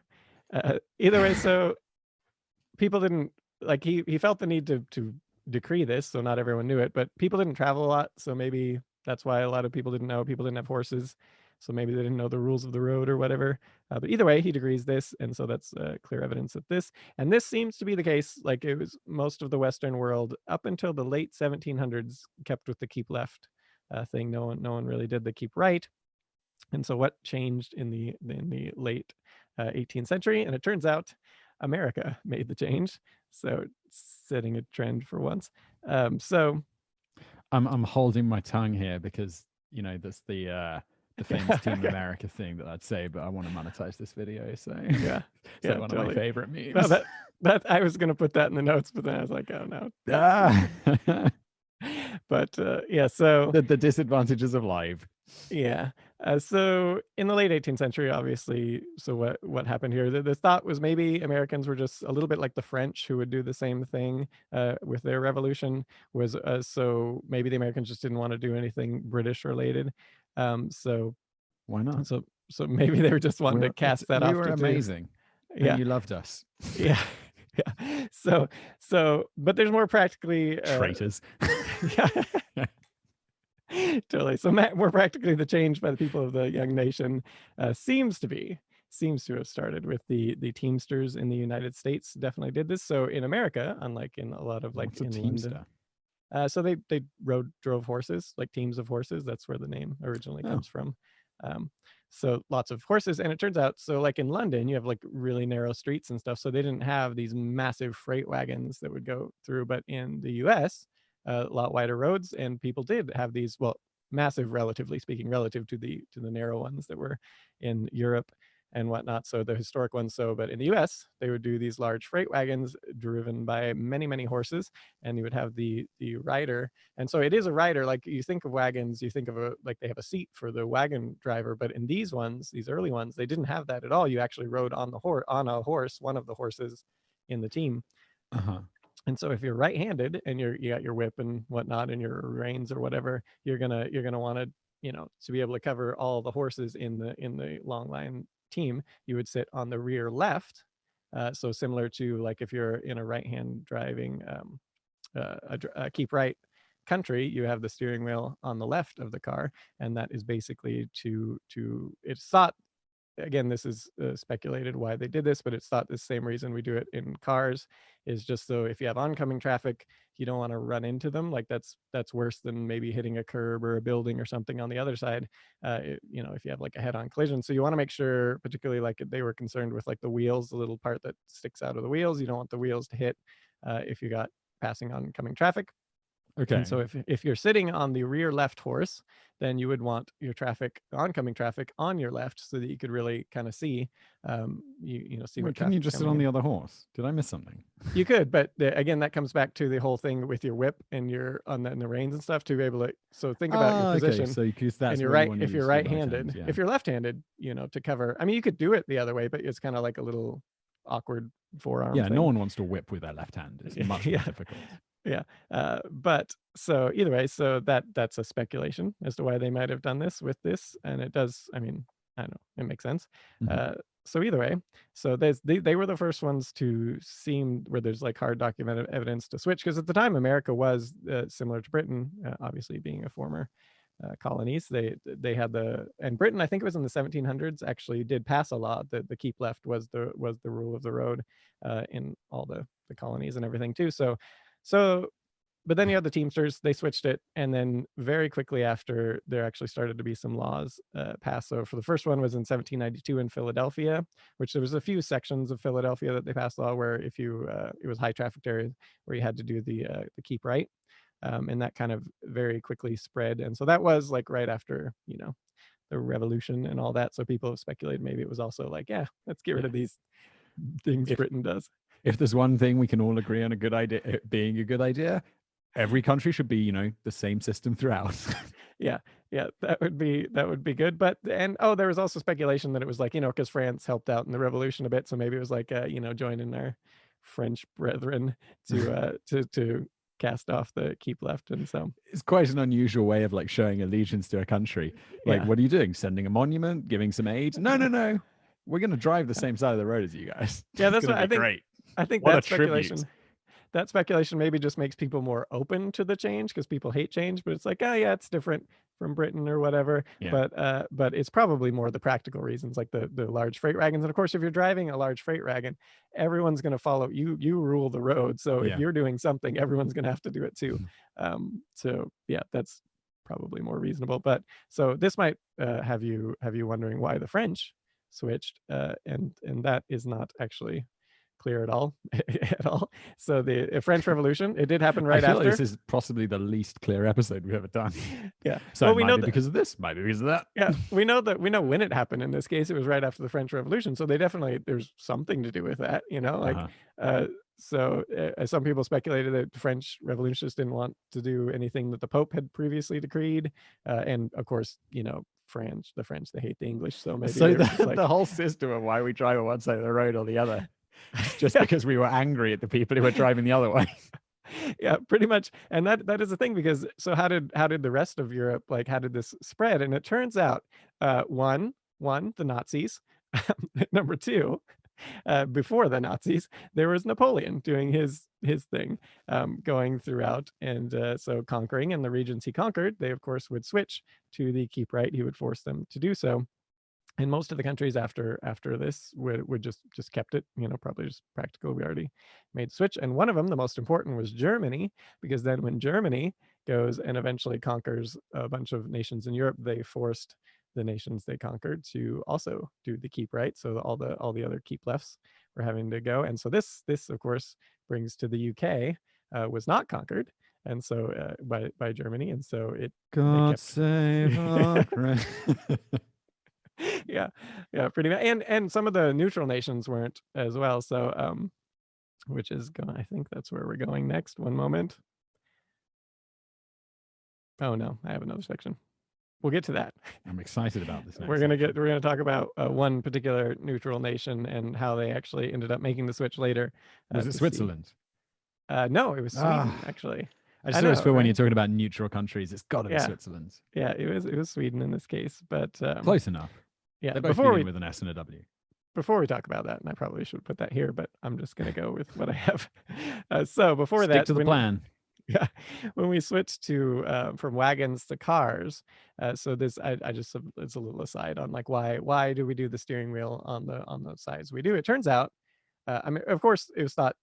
so people didn't, like, he felt the need to decree this, so not everyone knew it, but people didn't travel a lot, so maybe that's why a lot of people didn't know. People didn't have horses, so maybe they didn't know the rules of the road or whatever. But either way, he decrees this, and so that's clear evidence that this seems to be the case. Like it was most of the Western world up until the late 1700s kept with the keep left thing. No one really did the keep right. And so what changed in the late 18th century? And it turns out America made the change, so setting a trend for once. So I'm holding my tongue here because that's the famous Team America thing that I'd say, but I want to monetize this video, so yeah, it's one of my favorite memes. No, that I was gonna put that in the notes, but then I was like, oh no. But yeah, so the disadvantages of live. Yeah. So in the late 18th century, obviously, so what happened here? The thought was maybe Americans were just a little bit like the French, who would do the same thing with their revolution. Was so maybe the Americans just didn't want to do anything British related. So why not? So maybe they were just wanting to cast that off. We were amazing. Yeah, and you loved us. Yeah. Yeah. So, but there's more practically traitors. Yeah. Totally. So more practically, the change by the people of the young nation seems to have started with the Teamsters in the United States. Definitely did this. So in America, unlike in a lot of like in London, so they drove horses, like teams of horses. That's where the name originally comes from. So lots of horses. And it turns out, so like in London, you have like really narrow streets and stuff. So they didn't have these massive freight wagons that would go through. But in the US, a lot wider roads, and people did have these, well, massive, relatively speaking, relative to the narrow ones that were in Europe and whatnot. So the historic ones. So, but in the US, they would do these large freight wagons driven by many, many horses, and you would have the rider. And so it is a rider. Like you think of wagons, you think of like they have a seat for the wagon driver, but in these ones, these early ones, they didn't have that at all. You actually rode on a horse, one of the horses in the team. Uh-huh. And so if you're right-handed and you got your whip and whatnot and your reins or whatever, you're gonna want to, to be able to cover all the horses in the long line team, you would sit on the rear left. So similar to like if you're in a right-hand driving keep right country, you have the steering wheel on the left of the car, and that is basically to it's thought, again, this is speculated why they did this, but it's thought the same reason we do it in cars is just so if you have oncoming traffic, you don't want to run into them. Like that's worse than maybe hitting a curb or a building or something on the other side. If you have like a head-on collision, so you want to make sure, particularly like they were concerned with like the wheels, the little part that sticks out of the wheels. You don't want the wheels to hit if you got passing oncoming traffic. Okay. And so if you're sitting on the rear left horse, then you would want your oncoming traffic on your left so that you could really kind of see, see what. Couldn't you just sit on the other horse? Did I miss something? You could, but again, that comes back to the whole thing with your whip and your and the reins and stuff to be able to. So think about your position. Okay. So because that's and you're right. If you're right-handed, if you're left-handed, to cover. I mean, you could do it the other way, but it's kind of like a little awkward forearm. Yeah, thing. no one wants to whip with their left hand. It's much more difficult. Yeah. But so either way, so that's a speculation as to why they might have done this with this. And it does, I mean, I don't know, it makes sense. Mm-hmm. So either way, so they were the first ones to seem where there's like hard documented evidence to switch. Because at the time, America was similar to Britain, obviously being a former colonies. They had and Britain, I think it was in the 1700s, actually did pass a law that the keep left was the rule of the road in all the colonies and everything too. So, but then you had the Teamsters, they switched it. And then very quickly after, there actually started to be some laws passed. So for the first one was in 1792 in Philadelphia, which there was a few sections of Philadelphia that they passed law where if you, it was high trafficked area where you had to do the keep right. And that kind of very quickly spread. And so that was like right after, the revolution and all that. So people have speculated maybe it was also like, yeah, let's get rid of these things Britain does. If there's one thing we can all agree on a good idea being a good idea, every country should be, the same system throughout. Yeah, that would be good. But there was also speculation that it was like, because France helped out in the revolution a bit, so maybe it was like, joining our French brethren to cast off the keep left. And so it's quite an unusual way of like showing allegiance to a country. Like, what are you doing? Sending a monument, giving some aid? No. We're going to drive the same side of the road as you guys. Yeah, that's what I think. Great. I think what that speculation maybe just makes people more open to the change because people hate change, but it's like, oh yeah, it's different from Britain or whatever. Yeah. But it's probably more the practical reasons, like the large freight wagons. And of course, if you're driving a large freight wagon, everyone's going to follow you. You rule the road. So if you're doing something, everyone's going to have to do it too. So yeah, that's probably more reasonable. But so this might have you wondering why the French switched, and that is not actually clear at all. So the French Revolution, it did happen right after. Like this is possibly the least clear episode we've ever done. Yeah. So we know because of this, might be because of that. Yeah. We know when it happened. In this case, it was right after the French Revolution. So there's something to do with that, So some people speculated that the French revolutionists didn't want to do anything that the Pope had previously decreed. And of course, the French, they hate the English. So maybe the whole system of why we drive on one side of the road or the other, just because we were angry at the people who were driving the other way. Yeah, pretty much. And that is the thing, because so how did the rest of Europe, like, how did this spread? And it turns out, one, the Nazis. Number two, before the Nazis, there was Napoleon doing his thing, going throughout, and so conquering, and the regions he conquered, they of course would switch to the keep right. He would force them to do so. And most of the countries after this would just kept it, probably just practical. We already made the switch. And one of them, the most important, was Germany, because then when Germany goes and eventually conquers a bunch of nations in Europe, they forced the nations they conquered to also do the keep right. So all the other keep lefts were having to go. And so this of course brings to the UK, was not conquered, and so by Germany, and so God kept save our Christ. yeah, pretty much. And some of the neutral nations weren't as well. So which is going, I think that's where we're going next. One moment. Oh no, I have another section. We'll get to that. I'm excited about this. We're gonna talk about one particular neutral nation and how they actually ended up making the switch later. Was it Switzerland? No, it was Sweden, actually. I just always feel when you're talking about neutral countries, it's got to be Switzerland. Yeah, it was Sweden in this case, but close enough. Yeah, they're both beginning with an S and a W. Before we talk about that, and I probably should put that here, but I'm just going to go with what I have. So before Stick to the plan. Yeah, when we switched to from wagons to cars, so this I just, it's a little aside on like why do we do the steering wheel on the sides we do. It turns out, I mean, of course, it was thought,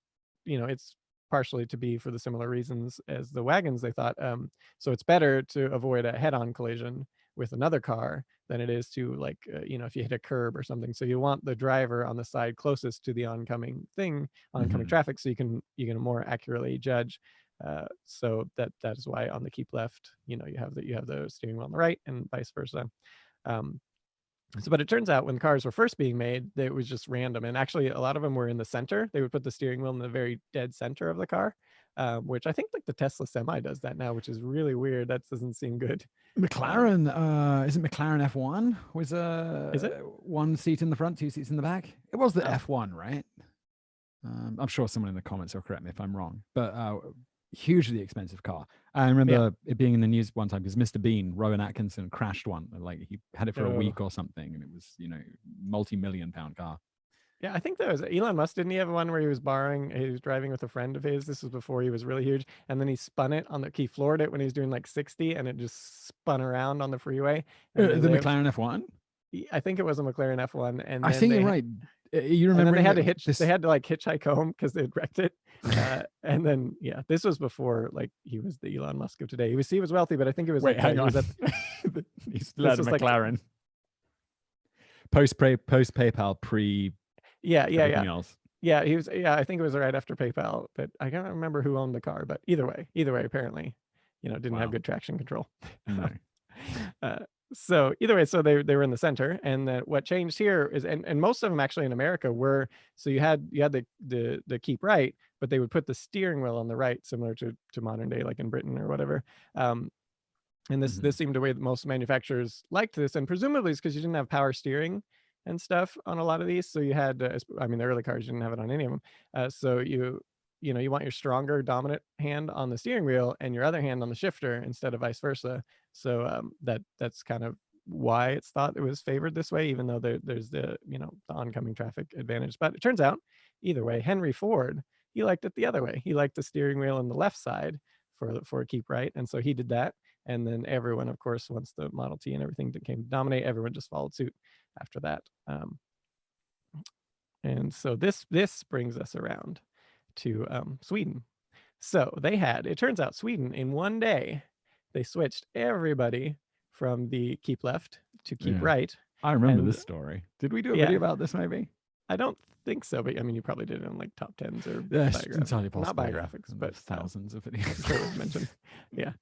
it's partially to be for the similar reasons as the wagons. They thought, so it's better to avoid a head-on collision with another car than it is to, like, if you hit a curb or something. So you want the driver on the side closest to the oncoming traffic, so you can more accurately judge. So that is why on the keep left, you have the steering wheel on the right and vice versa. But it turns out when cars were first being made, it was just random. And actually, a lot of them were in the center. They would put the steering wheel in the very dead center of the car, which I think like the Tesla Semi does that now, which is really weird. That doesn't seem good. McLaren, isn't McLaren F1 was is it one seat in the front, two seats in the back? It was the F1, right? I'm sure someone in the comments will correct me if I'm wrong, but hugely expensive car. I remember it being in the news one time because Mr. Bean, Rowan Atkinson, crashed one. Like he had it for a week or something, and it was multi-million-pound car. Yeah, I think there was Elon Musk. Didn't he have one where he was driving with a friend of his? This was before he was really huge, and then he spun it he floored it when he was doing like 60, and it just spun around on the freeway. The McLaren F1. I think it was a McLaren F1, and I think you're right. You remember? And then they had to like hitchhike home because they'd wrecked it. And then this was before like he was the Elon Musk of today. He was wealthy, but I think it was hang on. He still had a McLaren. Post PayPal, pre. Yeah. Else. Yeah, he was. Yeah, I think it was right after PayPal, but I can't remember who owned the car. But either way, apparently, didn't have good traction control. No. So either way, so they were in the center, and then what changed here is, and most of them actually in America were, so you had the keep right, but they would put the steering wheel on the right, similar to modern day, like in Britain or whatever. And this seemed a way that most manufacturers liked this, and presumably it's because you didn't have power steering and stuff on a lot of these. So you had, the early cars didn't have it on any of them. So you want your stronger dominant hand on the steering wheel and your other hand on the shifter instead of vice versa. So that's kind of why it's thought it was favored this way, even though there's the the oncoming traffic advantage. But it turns out either way, Henry Ford, he liked it the other way. He liked the steering wheel on the left side for a keep right, and so he did that. And then everyone, of course, once the Model T and everything came to dominate, everyone just followed suit after that. And so this brings us around to Sweden. So it turns out Sweden in one day, they switched everybody from the keep left to keep right. I remember this story. Did we do a video about this maybe? I don't think so, but you probably did it on like top 10s or entirely possible. Not biographics, but thousands of videos. That was mentioned. Yeah,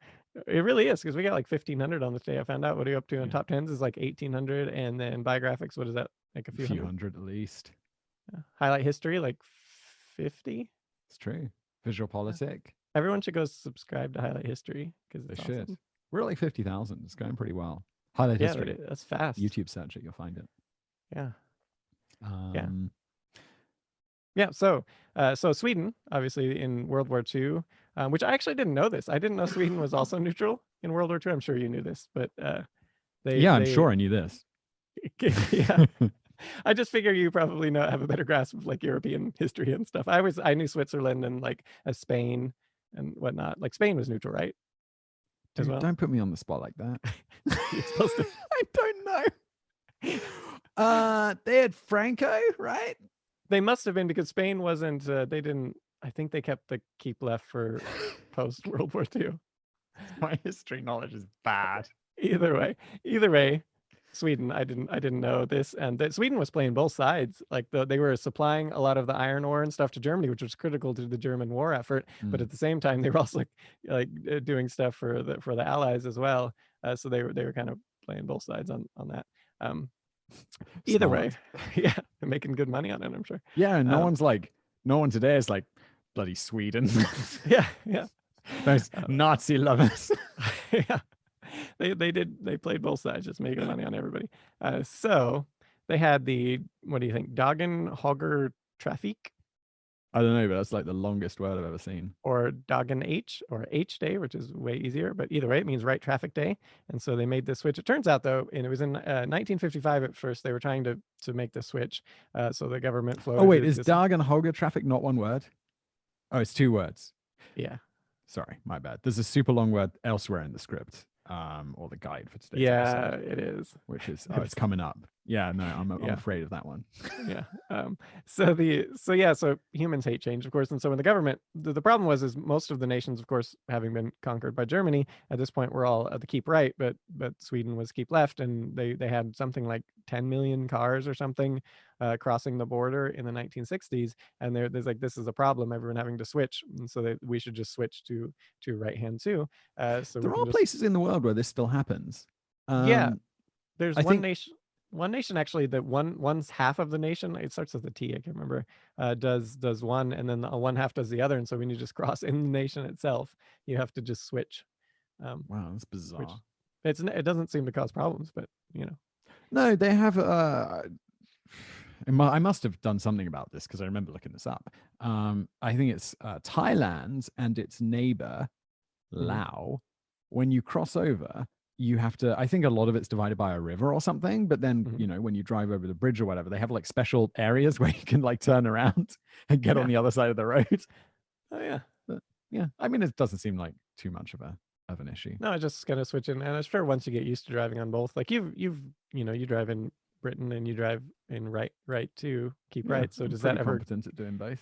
it really is, because we got like 1,500 on this day. I found out what are you up to on top 10s is like 1,800, and then biographics, what is that? Like a few hundred at least. Highlight history, like 50. It's true. Visual politic. Everyone should go subscribe to Highlight History because they should. We're at like 50,000. It's going pretty well. Highlight history. That's fast. YouTube search it, you'll find it. Yeah. Yeah. So Sweden, obviously in World War II, which I actually didn't know this. I didn't know Sweden was also neutral in World War II. I'm sure you knew this, but I'm sure I knew this. Yeah. I just figure you probably have a better grasp of like European history and stuff. I knew Switzerland and like Spain and whatnot. Like Spain was neutral, right? Dude, don't put me on the spot like that. You're supposed to. I don't know. They had Franco, right? They must have been, because Spain wasn't. They didn't. I think they kept the keep left for post World War II. My history knowledge is bad. Either way, Sweden. I didn't know this, and that Sweden was playing both sides. Like they were supplying a lot of the iron ore and stuff to Germany, which was critical to the German war effort. But at the same time, they were also doing stuff for the Allies as well. So they were kind of playing both sides on that. Either way, yeah, they're making good money on it, I'm sure. Yeah, and no one today is like bloody Sweden. Yeah. Those Nazi lovers. Yeah. They played both sides, just making money on everybody. So they had the, what do you think, Dagen Hogger Trafik, I don't know, but that's like the longest word I've ever seen. or Dagen H, or H Day, which is way easier. But either way, it means right traffic day. And so they made this switch. It turns out, though, and it was in 1955 at first, they were trying to make the switch. So the government floated. Oh, wait, is Dag and Hogger traffic not one word? Oh, it's two words. Yeah. Sorry, my bad. There's a super long word elsewhere in the script, or the guide for today's Yeah, episode, it is. which is it's coming up. Yeah, no, I'm afraid of that one. Yeah. So humans hate change, of course. And so when the government, the problem is most of the nations, of course, having been conquered by Germany at this point, were all at the keep right, but Sweden was keep left, and they had something like 10 million cars or something crossing the border in the 1960s. And there's like, this is a problem, everyone having to switch, and so we should just switch to right hand too. So there are places in the world where this still happens. Yeah, there's I one think- nation. One nation, actually, that one's half of the nation, it starts with a T, I can't remember, does one, and then one half does the other. And so when you just cross in the nation itself, you have to just switch. Wow, that's bizarre. It doesn't seem to cause problems, but No, they have. I must have done something about this because I remember looking this up. I think it's Thailand and its neighbor Laos. When you cross over, you have to, I think a lot of it's divided by a river or something, but then when you drive over the bridge or whatever, they have like special areas where you can like turn around and get on the other side of the road. Oh yeah. But yeah, I mean, it doesn't seem like too much of an issue. No, I just kind of switch in, and I'm sure once you get used to driving on both, like you drive in Britain and you drive in right to keep right. So does that ever competent at doing both?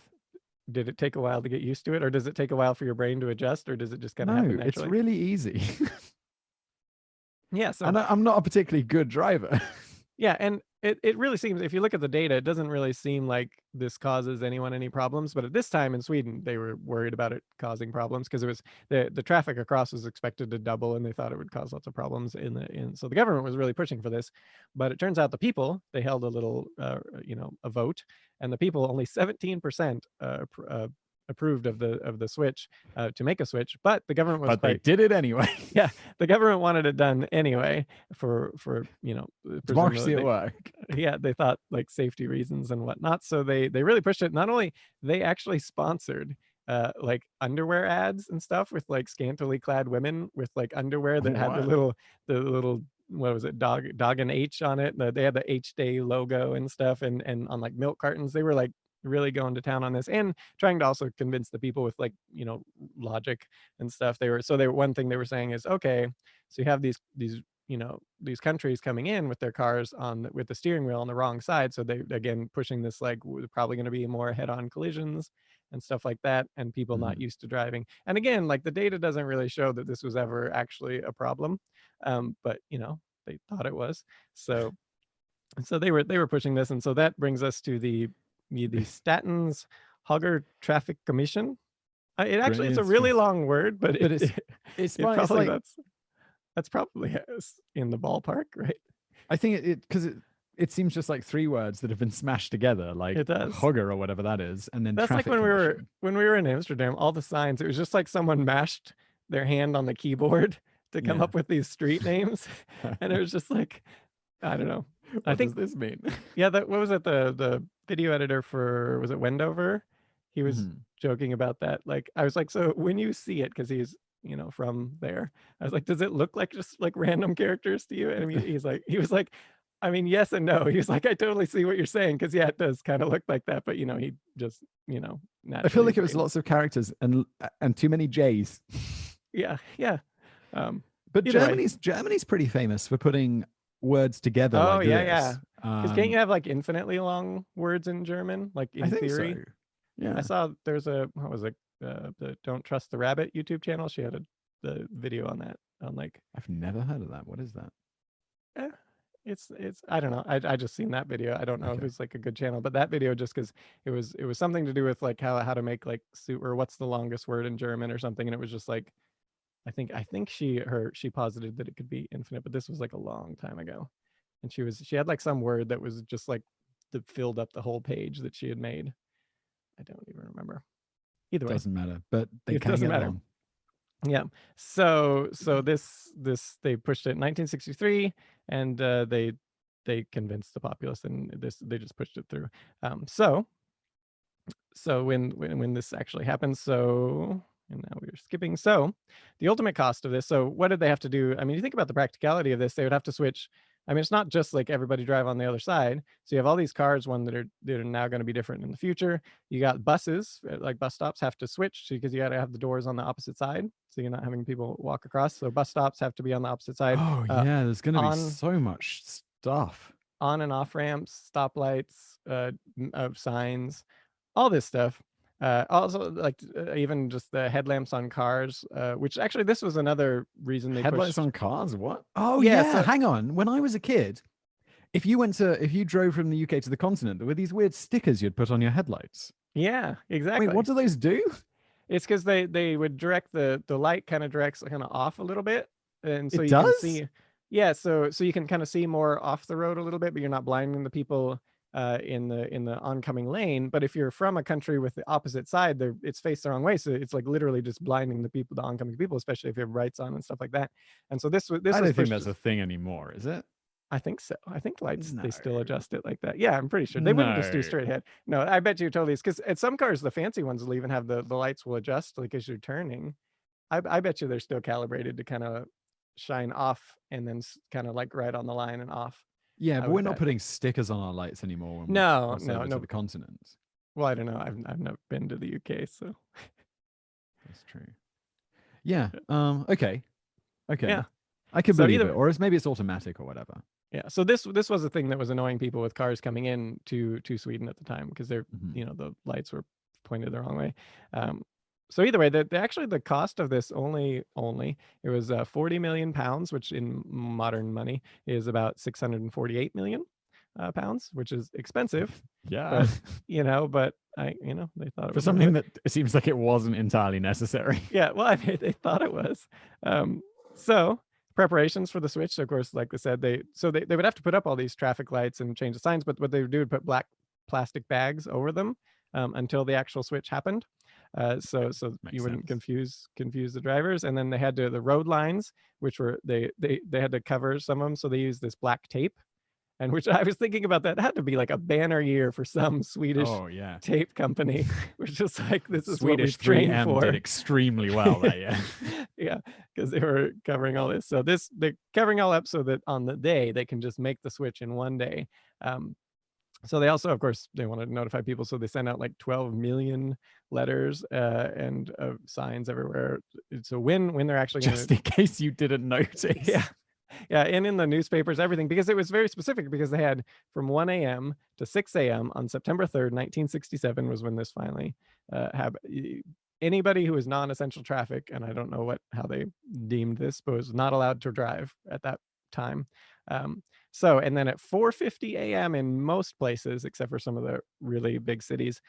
Did it take a while to get used to it, or does it take a while for your brain to adjust, or does it just kind of happen naturally? It's really easy. Yeah, so and I'm not a particularly good driver. Yeah, and it really seems, if you look at the data, it doesn't really seem like this causes anyone any problems. But at this time in Sweden, they were worried about it causing problems because it was the traffic across was expected to double, and they thought it would cause lots of problems so the government was really pushing for this. But it turns out the people, they held a little a vote, and the people, only 17% approved of the switch, to make a switch, but the government was but they did it anyway. Yeah, the government wanted it done anyway for democracy at work. Yeah, they thought like safety reasons and whatnot, so they really pushed it. Not only, they actually sponsored like underwear ads and stuff with like scantily clad women with like underwear that had the little what was it, dog and H on it. They had the H Day logo and stuff, and on like milk cartons. They were like really going to town on this, and trying to also convince the people with like logic and stuff. One thing they were saying is, okay, so you have these countries coming in with their cars with the steering wheel on the wrong side, so they again pushing this like we're probably going to be more head-on collisions and stuff like that, and people not used to driving. And again, like the data doesn't really show that this was ever actually a problem, but they thought it was. So they were pushing this, and so that brings us to the Statens Hogger Traffic Commission. It's a really long word, but it's probably like, that's probably in the ballpark, right? I think because it seems just like three words that have been smashed together, like it does. Hogger or whatever that is, and then that's like when we were in Amsterdam. All the signs, it was just like someone mashed their hand on the keyboard to come up with these street names, and it was just like, I don't know. What does this mean? Yeah, what was it? The video editor for, was it Wendover? He was joking about that. Like, I was like, so when you see it, because he's from there, I was like, does it look like just like random characters to you? And he was like, I mean, yes and no. He was like, I totally see what you're saying, because it does kind of look like that, but he just I feel like it was lots of characters and too many J's. Yeah. But Germany's pretty famous for putting words together. Oh, like yeah. Because can't you have like infinitely long words in German? Like in theory. So. Yeah. I saw there's what was it? The Don't Trust the Rabbit YouTube channel. She had the video on that. On like, I've never heard of that. What is that? it's I don't know. I just seen that video. I don't know if Okay. it's like a good channel, but that video just because it was something to do with like how to make like soup, or what's the longest word in German or something, and it was just like I think she posited that it could be infinite, but this was like a long time ago, and she had like some word that was just like that filled up the whole page that she had made. I don't even remember. Either way, Doesn't matter, but they it can doesn't get matter. long. Yeah. So this they pushed it in 1963, and they convinced the populace, and they just pushed it through. So when this actually happens, and now we're skipping. So the ultimate cost of this. So what did they have to do? I mean, you think about the practicality of this, they would have to switch. I mean, it's not just like everybody drive on the other side. So you have all these cars, one that are now going to be different in the future. You got buses, like bus stops have to switch because you got to have the doors on the opposite side. So you're not having people walk across. So bus stops have to be on the opposite side. Oh yeah, there's going to be on so much stuff. on and off ramps, stoplights, signs, all this stuff. Also, like even just the headlamps on cars, which actually this was another reason they Headlights pushed. on cars? What? Oh Yeah, yeah. so Hang on. When I was a kid, if you drove from the UK to the continent, there were these weird stickers you'd put on your headlights. yeah, exactly. Wait, what do those do? It's because they would direct the light kind of directs kind of off a little bit, and so It you can does? see. Yeah, so you can kind of see more off the road a little bit, but you're not blinding the people in the oncoming lane. But if you're from a country with the opposite side, it's faced the wrong way, so it's like literally just blinding the oncoming people, especially if you have lights on and stuff like that. And so this I was don't think pushed. that's a thing anymore, is it? I think so. I think lights, they still No. adjust it like that. Yeah, I'm pretty sure. They wouldn't just do No. straight ahead. No, I bet you totally is, because at some cars, the fancy ones will even have the lights will adjust like as you're turning. I bet you they're still calibrated to kind of shine off and then kind of like right on the line and off. Yeah, I but would we're not bet. putting stickers on our lights anymore when we No, cross over to the continent. Well, I don't know. I've never been to the UK, so That's true. Yeah. Okay. Okay. yeah. I could So believe either it, or maybe it's automatic or whatever. Yeah. So this was a thing that was annoying people with cars coming in to Sweden at the time, because they're Mhm. the lights were pointed the wrong way. So either way, actually the cost of this only it was 40 million pounds, which in modern money is about 648 million pounds, which is expensive. Yeah. But but they thought it For was something that it seems like it wasn't entirely necessary. yeah, well, I mean, they thought it was. So preparations for the switch, of course, like I said, they would have to put up all these traffic lights and change the signs, but what they would do would put black plastic bags over them until the actual switch happened. So Makes you wouldn't sense. confuse the drivers. And then they had the road lines, which were they had to cover some of them, so they used this black tape. And which I was thinking about, that had to be like a banner year for some Swedish Oh yeah. tape company, which is like, this is Swedish what we've trained 3M for. did extremely well that year. Yeah, because they were covering all this. So they're covering all up so that on the day they can just make the switch in one day. So they also, of course, they wanted to notify people, so they sent out like 12 million letters and signs everywhere. So when they're actually Just in case you didn't notice. yeah. Yeah, and in the newspapers, everything, because it was very specific, because they had from 1 a.m. to 6 a.m. on September 3rd, 1967 was when this finally happened. Anybody who was non-essential traffic, and I don't know how they deemed this, but was not allowed to drive at that time. And then at 4:50 a.m. in most places, except for some of the really big cities,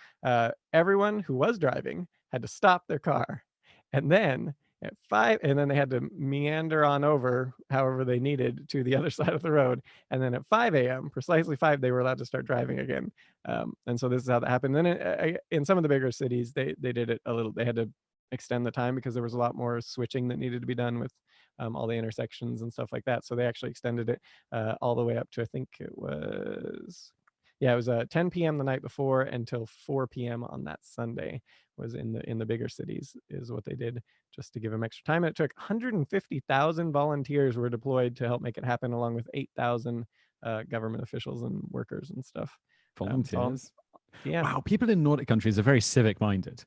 everyone who was driving had to stop their car. And then at 5, and then they had to meander on over however they needed to the other side of the road. And then at 5 a.m., precisely 5, they were allowed to start driving again. And so this is how that happened. Then in some of the bigger cities, they did it a little, they had to extend the time because there was a lot more switching that needed to be done with all the intersections and stuff like that. So they actually extended it all the way up to, I think it was 10 p.m. the night before until 4 p.m. on that Sunday was in the bigger cities is what they did, just to give them extra time. And it took 150,000 volunteers were deployed to help make it happen, along with 8,000 government officials and workers and stuff. Volunteers. Yeah. Wow, people in Nordic countries are very civic minded.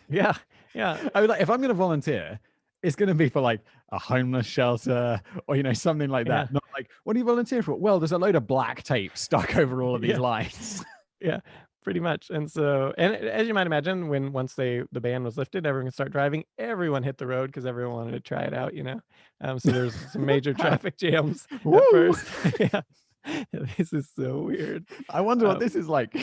Yeah. I mean, like, if I'm going to volunteer, it's going to be for like a homeless shelter or something like that. Yeah. Not like, what are you volunteering for? Well, there's a load of black tape stuck over all of these lights. Yeah. Pretty much. And so, and as you might imagine, once the ban was lifted, everyone could start driving. Everyone hit the road because everyone wanted to try it out, you know. So there's some major traffic jams at Woo! first. Yeah. This is so weird. I wonder what this is like.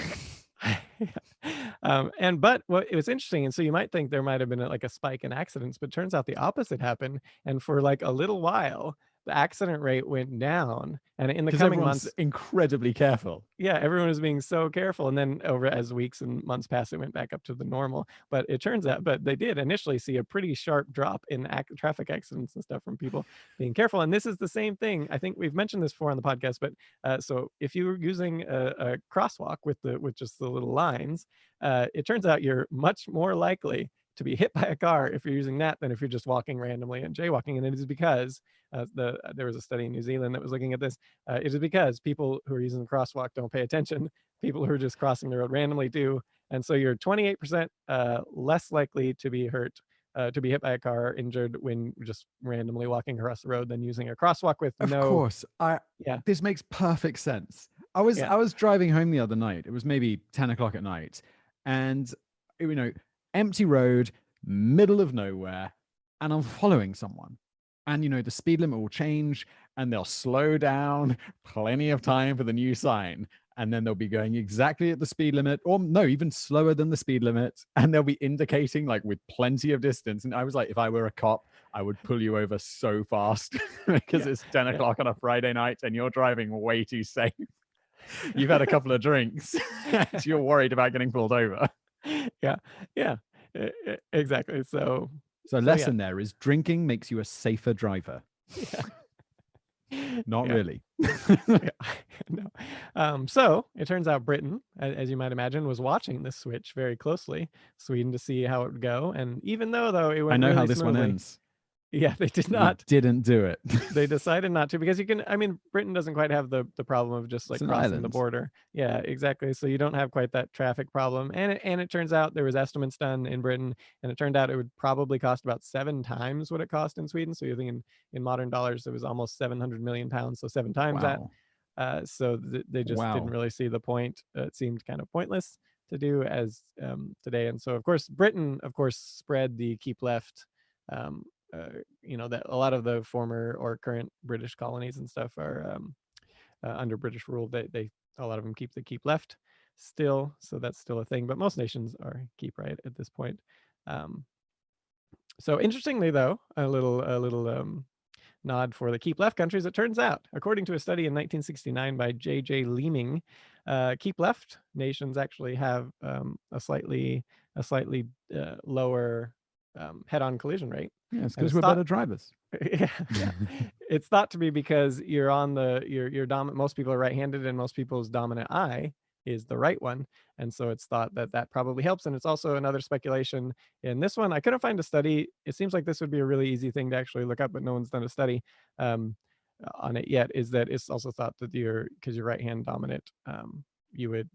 But what it was interesting, and so you might think there might have been like a spike in accidents, but turns out the opposite happened. And for like a little while, the accident rate went down. And in the coming months, incredibly careful. yeah, everyone was being so careful. And then over as weeks and months passed, it went back up to the normal. But it turns out, but they did initially see a pretty sharp drop in traffic accidents and stuff from people being careful. And this is the same thing. I think we've mentioned this before on the podcast, but so if you were using a crosswalk with just the little lines, it turns out you're much more likely to be hit by a car if you're using that than if you're just walking randomly and jaywalking. And it is because there was a study in New Zealand that was looking at this. It is because people who are using the crosswalk don't pay attention. People who are just crossing the road randomly do. And so you're 28% less likely to be hurt, to be hit by a car or injured when just randomly walking across the road than using a crosswalk with Of no. course. Yeah. This makes perfect sense. I was driving home the other night. It was maybe 10 o'clock at night. And, you know, empty road, middle of nowhere, and I'm following someone. And, you know, the speed limit will change and they'll slow down, plenty of time for the new sign. And then they'll be going exactly at the speed limit, or no, even slower than the speed limit. And they'll be indicating like with plenty of distance. And I was like, if I were a cop, I would pull you over so fast because it's 10 o'clock on a Friday night and you're driving way too safe. You've had a couple of drinks and you're worried about getting pulled over. Yeah, exactly. So lesson there is drinking makes you a safer driver. Not really. No. So it turns out Britain, as you might imagine, was watching this switch very closely, Sweden, to see how it would go. And even though it went I know really how this smoothly, one ends. Yeah, they did not. Didn't do it. They decided not to because Britain doesn't quite have the problem of just like crossing the border. Yeah, exactly. So you don't have quite that traffic problem. And it turns out there was estimates done in Britain, and it turned out it would probably cost about 7 times what it cost in Sweden. So you're thinking in modern dollars, it was almost 700 million pounds. So 7 times that. So they just didn't really see the point. It seemed kind of pointless to do as today. And so, of course, Britain, spread the keep left. That a lot of the former or current British colonies and stuff are under British rule. A lot of them keep the keep left still, so that's still a thing. But most nations are keep right at this point. So interestingly, though, a little nod for the keep left countries. It turns out, according to a study in 1969 by J.J. Leeming, keep left nations actually have a slightly lower head-on collision rate. Yeah, it's because we're better drivers. Yeah. It's thought to be because you're on your dominant. Most people are right-handed, and most people's dominant eye is the right one, and so it's thought that probably helps. And it's also another speculation in this one. I couldn't find a study. It seems like this would be a really easy thing to actually look up, but no one's done a study on it yet. Is that it's also thought that because you're right-hand dominant, you would,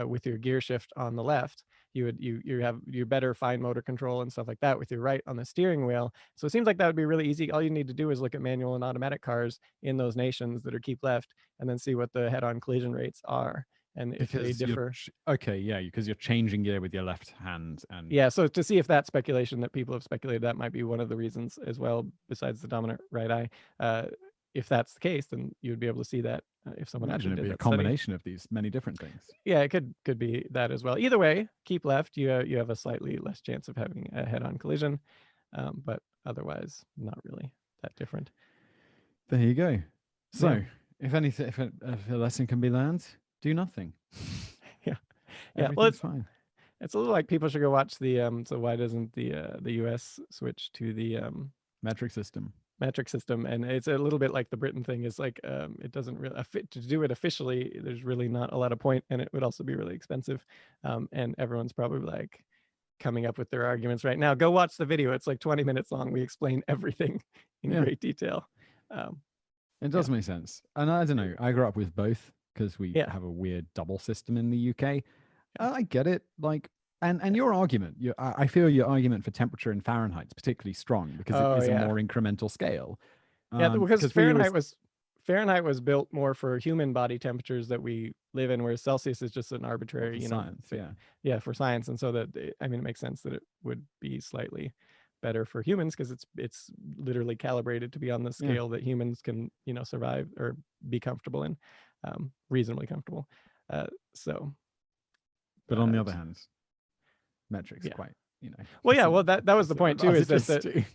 with your gear shift on the left, you have your better fine motor control and stuff like that with your right on the steering wheel. So it seems like that would be really easy. All you need to do is look at manual and automatic cars in those nations that are keep left, and then see what the head-on collision rates are, and if they differ. Because you're changing gear with your left hand. And so to see if that speculation that people have speculated, that might be one of the reasons as well, besides the dominant right eye. If that's the case, then you would be able to see that if someone actually did be that a combination of these many different things. Yeah, it could be that as well. Either way, keep left, you have a slightly less chance of having a head-on collision, but otherwise not really that different. There you go. So if a lesson can be learned, do nothing. Well, it's fine. It's a little like people should go watch the so why doesn't the US switch to the metric system? And it's a little bit like the Britain thing is like it doesn't really to do it officially. There's really not a lot of point, and it would also be really expensive, and everyone's probably like coming up with their arguments right now. Go watch the video. It's like 20 minutes long. We explain everything in great detail. It does make sense. And I don't know, I grew up with both because we have a weird double system in the UK. I get it. Like, and your argument, I feel your argument for temperature in Fahrenheit is particularly strong because it is a more incremental scale. Because Fahrenheit Fahrenheit was built more for human body temperatures that we live in, whereas Celsius is just an arbitrary, For science, yeah, for science. And so that, I mean, it makes sense that it would be slightly better for humans because it's literally calibrated to be on the scale that humans can, survive or be comfortable in, reasonably comfortable. So. But on the other hand, metrics Yeah. quite, Well, yeah, well, that was the point too, is that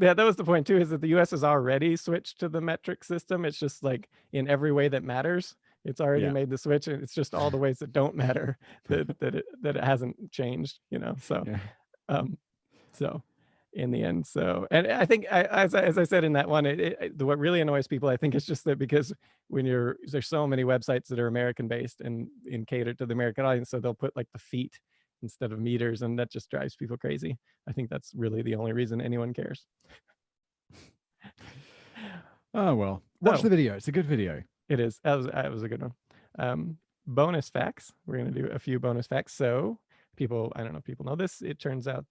yeah, that was the point too, is that the US has already switched to the metric system. It's just like in every way that matters, it's already made the switch, and it's just all the ways that don't matter that it hasn't changed, so so in the end, and I think as I said in that one, what really annoys people, I think, is just that because when there's so many websites that are American based and catered to the American audience, so they'll put like the feet instead of meters, and that just drives people crazy. I think that's really the only reason anyone cares. Oh, well, watch the video. It's a good video. It is. That was a good one. Bonus facts. We're going to do a few bonus facts. So people, I don't know if people know this. It turns out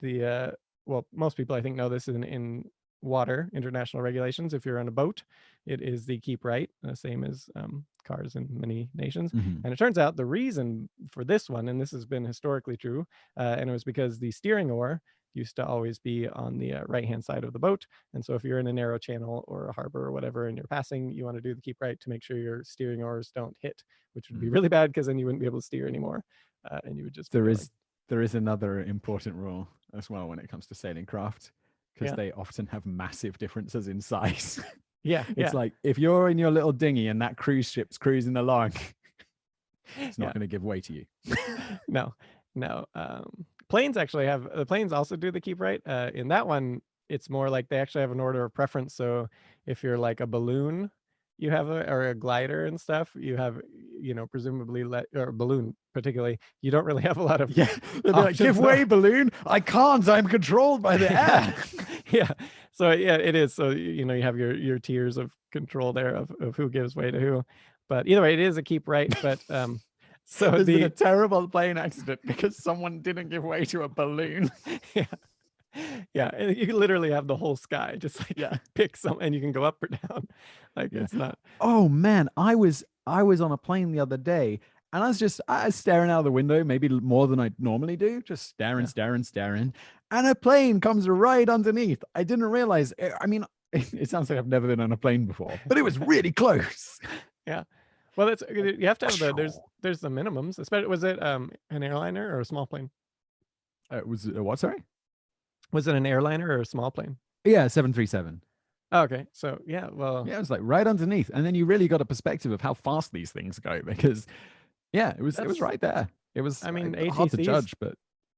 well, most people I think know this in water, international regulations. If you're on a boat, it is the keep right, same as cars in many nations. Mm-hmm. And it turns out the reason for this one, and this has been historically true, and it was because the steering oar used to always be on the right-hand side of the boat. And so if you're in a narrow channel or a harbor or whatever and you're passing, you want to do the keep right to make sure your steering oars don't hit, which would be really bad because then you wouldn't be able to steer anymore. And you would just... There is another important rule as well when it comes to sailing craft, because they often have massive differences in size. It's like if you're in your little dinghy and that cruise ship's cruising along, it's not going to give way to you. No. Planes actually planes also do the keep right. In that one, it's more like they actually have an order of preference. So if you're like a balloon, you have or a glider and stuff, you have, presumably or a balloon particularly, you don't really have a lot of they'll be like, give way, balloon. I can't, I'm controlled by the air. So it is. So you have your tiers of control there of who gives way to who. But either way, it is a keep right. But so there's been a terrible plane accident because someone didn't give way to a balloon. And you literally have the whole sky, just like pick some, and you can go up or down. Like it's not. Oh man, I was on a plane the other day, and I was staring out of the window, maybe more than I normally do, just staring, and a plane comes right underneath. I didn't realize. I mean, it sounds like I've never been on a plane before, but it was really close. Yeah. Well, you have to have there's the minimums. Especially, was it an airliner or a small plane? Was it what? Sorry. Was it an airliner or a small plane? Yeah, 737. Oh, okay. So it was like right underneath, and then you really got a perspective of how fast these things go, because it was right there. It was, I mean, hard to judge, but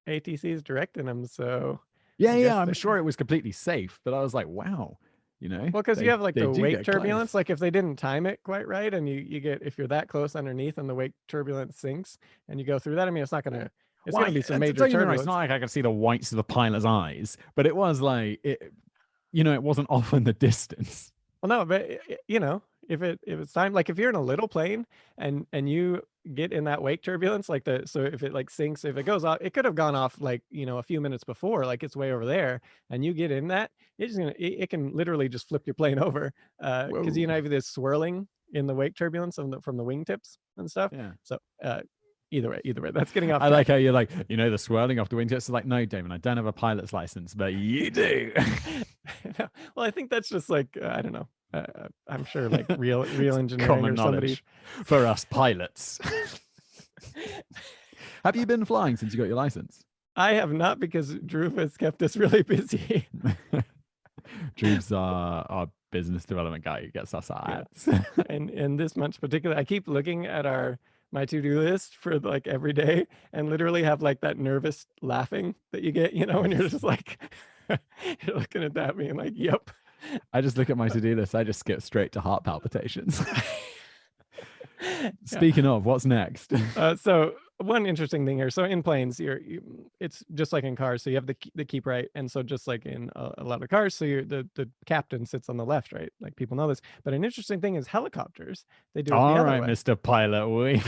ATC is directing them, so I'm sure it was completely safe, but I was like, wow, well, because you have like the wake turbulence, close. Like if they didn't time it quite right, and you get, if you're that close underneath and the wake turbulence sinks and you go through that, I mean, it's not gonna. It's going to be some major turbulence. It's not like I could see the whites of the pilot's eyes, but it was like it wasn't off in the distance. Well, no, but if it's time, like if you're in a little plane and you get in that wake turbulence, like so if it like sinks, if it goes off, it could have gone off like a few minutes before, like it's way over there, and you get in that, it can literally just flip your plane over, because you have this swirling in the wake turbulence from the wingtips and stuff. So Either way, that's getting off. I like how you're like, the swirling off the wingtips. It's like, no, Damon, I don't have a pilot's license, but you do. Well, I think that's just like, I don't know. I'm sure like real engineering common or somebody knowledge for us pilots. Have you been flying since you got your license? I have not, because Drew has kept us really busy. Drew's our business development guy who gets us ads. And this month particularly, I keep looking at my to-do list for like every day, and literally have like that nervous laughing that you get, when you're just like, you're looking at that being like, yep. I just look at my to-do list. I just skip straight to heart palpitations. Speaking of, what's next? So one interesting thing here. So in planes, it's just like in cars. So you have the keep right, and so just like in a lot of cars, so the captain sits on the left, right? Like people know this. But an interesting thing is helicopters. They do it all the other right, way. Mr. Pilot.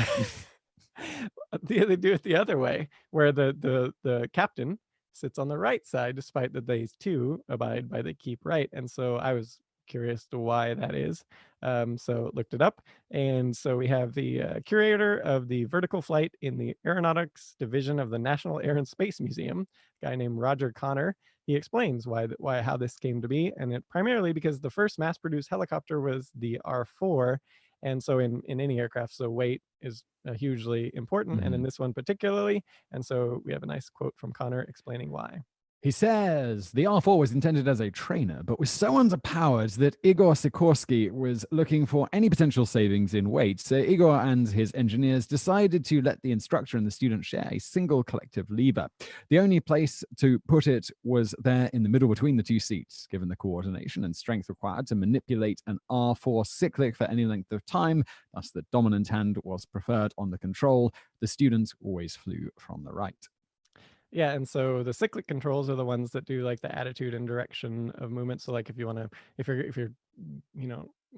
They do it the other way, where the captain sits on the right side, despite that they too abide by the keep right. And so I was curious to why that is. So looked it up. And so we have the curator of the vertical flight in the Aeronautics Division of the National Air and Space Museum, a guy named Roger Connor. He explains how this came to be, and it primarily because the first mass-produced helicopter was the R4, and so in any aircraft, so weight is hugely important, and in this one particularly. And so we have a nice quote from Connor explaining why. He says the R4 was intended as a trainer, but was so underpowered that Igor Sikorsky was looking for any potential savings in weight. So Igor and his engineers decided to let the instructor and the student share a single collective lever. The only place to put it was there in the middle between the two seats. Given the coordination and strength required to manipulate an R4 cyclic for any length of time, thus the dominant hand was preferred on the control, the student always flew from the right. Yeah, and so the cyclic controls are the ones that do like the attitude and direction of movement. So like if you want to, if you're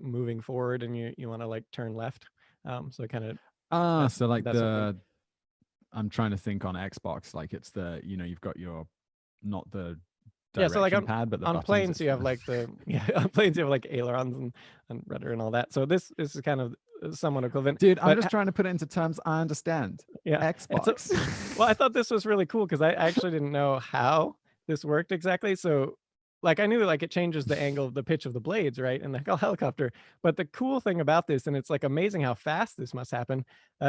moving forward and you want to like turn left, so kind of so like I'm trying to think on Xbox, like it's the you've got your not the direction so like pad, but the on planes you have like the on planes you have like ailerons and rudder and all that. So this is kind of somewhat equivalent. Dude, I'm just trying to put it into terms I understand. Yeah, Xbox. So, well, I thought this was really cool because I actually didn't know how this worked exactly. So like I knew like it changes the angle of the pitch of the blades, right? And like a helicopter. But the cool thing about this, and it's like amazing how fast this must happen.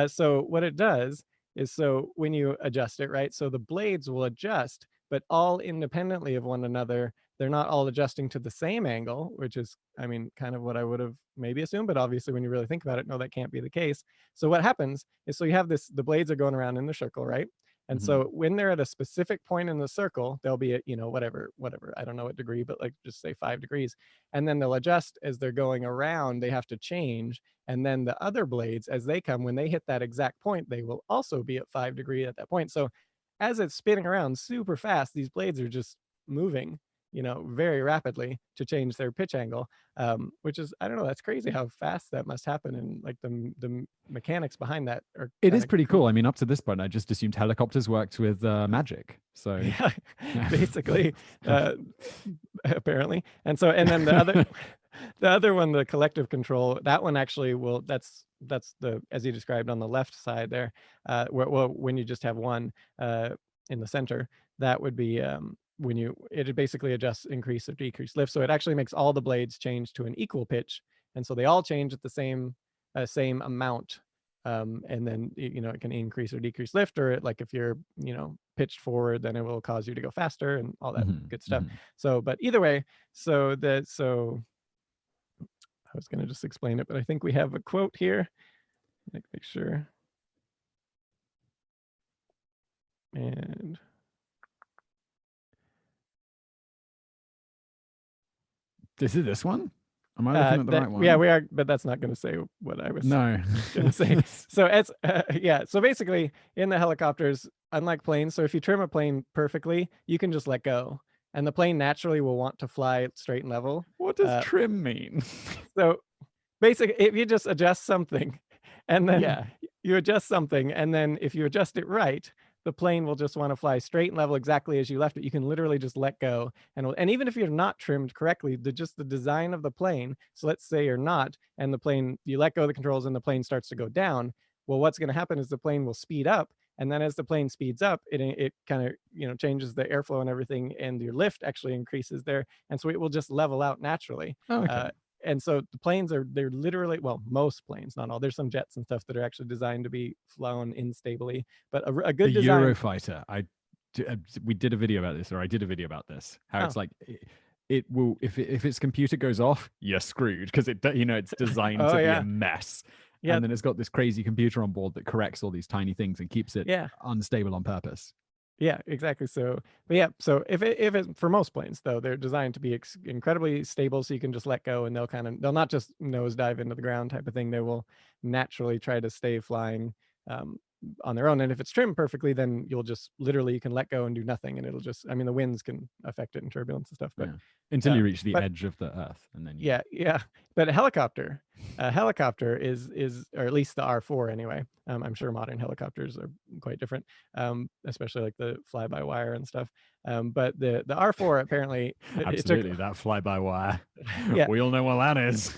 So what it does is, so when you adjust it, right? So the blades will adjust, but all independently of one another. They're not all adjusting to the same angle, which is, I mean, kind of what I would have maybe assumed, but obviously when you really think about it, no, that can't be the case. So what happens is, so you have this, the blades are going around in the circle, right? And so when they're at a specific point in the circle, they'll be at, whatever, I don't know what degree, but like just say 5 degrees. And then they'll adjust as they're going around, they have to change. And then the other blades, as they come, when they hit that exact point, they will also be at 5 degrees at that point. So as it's spinning around super fast, these blades are just moving very rapidly to change their pitch angle, which is, I don't know, that's crazy how fast that must happen. And like the mechanics behind that are it is pretty cool. I mean, up to this point, I just assumed helicopters worked with magic. So yeah, basically, apparently. And so, and then the other one, the collective control, that one actually will, that's the, as you described on the left side there, when you just have one in the center, that would be when it basically adjusts increase or decrease lift. So it actually makes all the blades change to an equal pitch. And so they all change at the same amount. And then, it can increase or decrease lift, or like if you're, pitched forward, then it will cause you to go faster and all that good stuff. So, but either way, so I was going to just explain it, but I think we have a quote here. Make sure. And this is this one? Am I looking at the right one? Yeah, we are, but that's not going to say what I was going to say. So it's so basically in the helicopters, unlike planes, so if you trim a plane perfectly, you can just let go, and the plane naturally will want to fly straight and level. What does trim mean? So basically, if you just adjust something, and then you adjust something, and then if you adjust it right, the plane will just want to fly straight and level exactly as you left it. You can literally just let go. And even if you're not trimmed correctly, the design of the plane, so let's say you're not, and the plane, you let go of the controls and the plane starts to go down. Well, what's going to happen is the plane will speed up. And then as the plane speeds up, it kind of, changes the airflow and everything, and your lift actually increases there. And so it will just level out naturally. Oh, okay. And so the planes they're literally, well, most planes, not all. There's some jets and stuff that are actually designed to be flown instably, but a good design. Eurofighter. We did a video about this, or I did a video about this. How it's like it will, if its computer goes off, you're screwed, because it's designed to be a mess. Yeah. And then it's got this crazy computer on board that corrects all these tiny things and keeps it unstable on purpose. Yeah, exactly. So, but yeah, so if it for most planes though, they're designed to be incredibly stable, so you can just let go and they'll not just nosedive into the ground type of thing. They will naturally try to stay flying on their own. And if it's trimmed perfectly, then you'll just literally, you can let go and do nothing, and it'll just, I mean, the winds can affect it and turbulence and stuff, but until you reach the edge of the earth, and then yeah. But a helicopter is, or at least the R4 anyway. I'm sure modern helicopters are quite different, especially like the fly-by-wire and stuff. But the R4 apparently, absolutely, that fly-by-wire. Yeah, we all know what that is.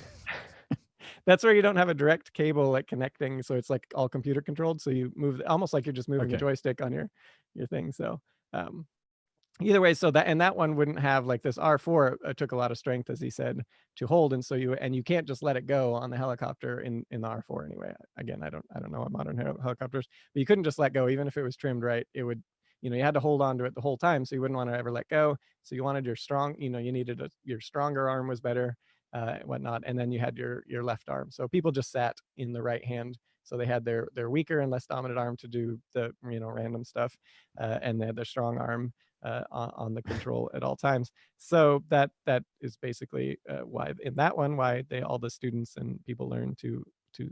That's where you don't have a direct cable like connecting, so it's like all computer controlled. So you move almost like you're just moving a joystick on your thing. So either way, so that one wouldn't have, like, this R4 took a lot of strength, as he said, to hold, and so you can't just let it go on the helicopter in the R4 anyway. Again, I don't know what modern helicopters, but you couldn't just let go, even if it was trimmed right. It would, you had to hold on to it the whole time, so you wouldn't want to ever let go. So you wanted your strong, you needed your stronger arm was better, whatnot, and then you had your left arm. So people just sat in the right hand. So they had their weaker and less dominant arm to do the random stuff, and they had their strong arm on the control at all times. So that is basically why in that one, why all the students and people learn to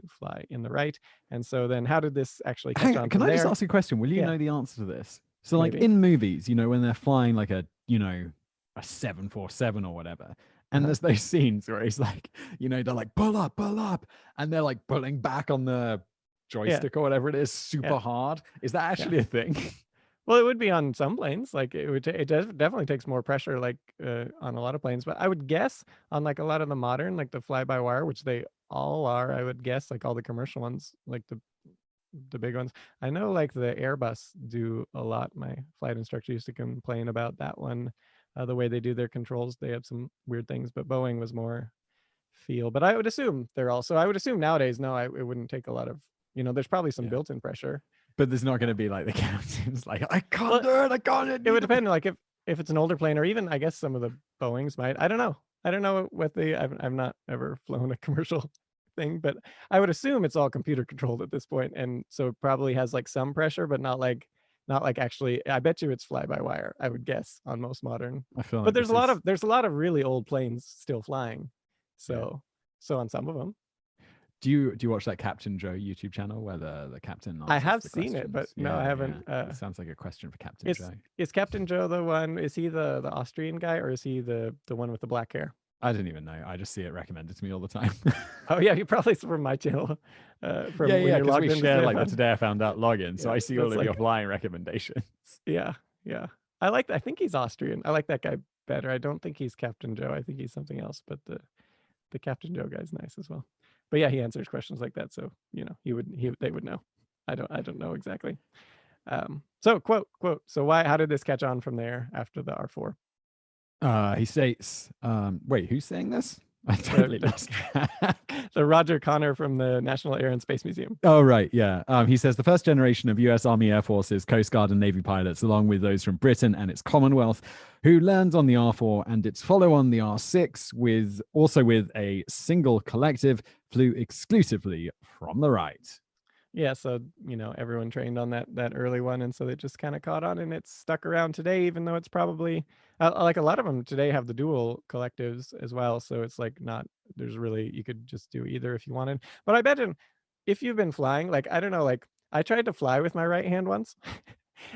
fly in the right. And so then how did this actually catch on? Can I just ask you a question? Will you know the answer to this? So like in movies, when they're flying like a 747 or whatever, and there's those scenes where it's like, they're like, pull up, and they're like pulling back on the joystick or whatever it is super hard. Is that actually a thing? Well, it would be on some planes. Like it definitely takes more pressure, like on a lot of planes. But I would guess on like a lot of the modern, like the fly-by-wire, which they all are, I would guess, like all the commercial ones, like the big ones. I know like the Airbus do a lot. My flight instructor used to complain about that one, the way they do their controls. They have some weird things, but Boeing was more feel. But I would assume I would assume nowadays, no, it wouldn't take a lot of, there's probably some built-in pressure. But there's not going to be like the captain's like, I can't do it. I can't. It would depend, like if it's an older plane, or even I guess some of the Boeings might. I don't know what I've not ever flown a commercial thing, but I would assume it's all computer controlled at this point, and so it probably has like some pressure, but not like actually. I bet you it's fly-by-wire, I would guess, on most modern. I feel like but there's a lot of really old planes still flying, so on some of them. Do you watch that Captain Joe YouTube channel where the captain? I have seen it, but no, I haven't. It sounds like a question for Captain Joe. Is Captain Joe the one? Is he the Austrian guy, or is he the one with the black hair? I don't even know. I just see it recommended to me all the time. Oh yeah, you probably from my channel. Because we share like the Today I Found Out login, so I see all of your flying recommendations. Yeah. I think he's Austrian. I like that guy better. I don't think he's Captain Joe. I think he's something else, but the Captain Joe guy's nice as well. But yeah, he answers questions like that, so they would know. I don't know exactly. So quote. So how did this catch on from there after the R4? He states, wait, who's saying this? I totally lost track. The Roger Connor from the National Air and Space Museum. Oh, right. Yeah. He says the first generation of US Army Air Forces, Coast Guard and Navy pilots, along with those from Britain and its Commonwealth, who learned on the R4 and its follow-on, the R6, with a single collective, flew exclusively from the right. Yeah, so everyone trained on that early one, and so it just kind of caught on, and it's stuck around today, even though it's probably like a lot of them today have the dual collectives as well. So it's like you could just do either if you wanted. But I bet if you've been flying, like I don't know, like I tried to fly with my right hand once,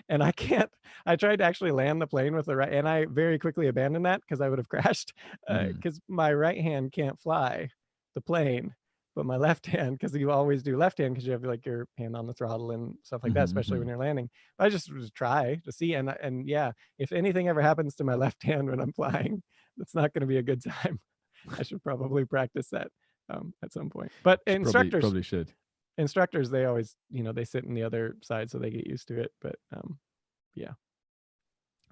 and I can't. I tried to actually land the plane with the right, and I very quickly abandoned that because I would have crashed because my right hand can't fly the plane. But my left hand, because you always do left hand because you have like your hand on the throttle and stuff like that, especially when you're landing. I just try to see, and yeah, if anything ever happens to my left hand when I'm flying, that's not going to be a good time. I should probably practice that at some point. But instructors probably should. Instructors, they always they sit in the other side so they get used to it. But yeah.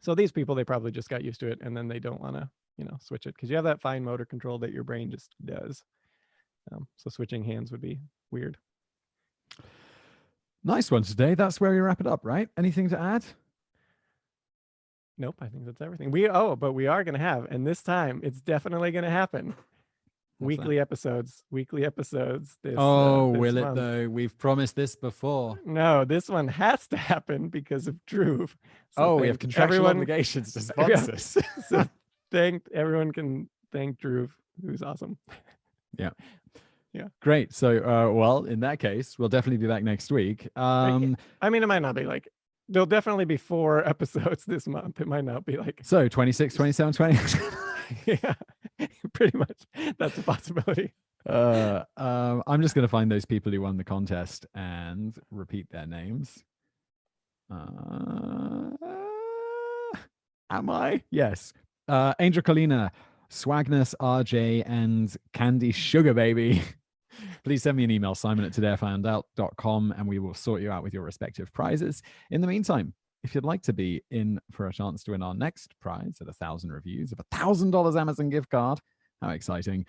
So these people, they probably just got used to it, and then they don't want to switch it because you have that fine motor control that your brain just does. So switching hands would be weird. Nice one today. That's where we wrap it up, right? Anything to add? Nope, I think that's everything. But we are going to have, and this time it's definitely going to happen. Weekly episodes. This, will it though? We've promised this before. No, this one has to happen because of Drew. So we have contractual obligations to sponsor us. So everyone can thank Drew, who's awesome. Yeah. Great. So, well, in that case, we'll definitely be back next week. I mean, it might not be like, there'll definitely be 4 episodes this month. It might not be like, So 26, 27, 20. yeah, pretty much. That's a possibility. I'm just going to find those people who won the contest and repeat their names. Am I? Yes. Angel Colina, Swagness, RJ, and Candy Sugar Baby. Please send me an email, simon@todayIfoundout.com, and we will sort you out with your respective prizes. In the meantime, if you'd like to be in for a chance to win our next prize at 1,000 reviews of $1,000 Amazon gift card, how exciting.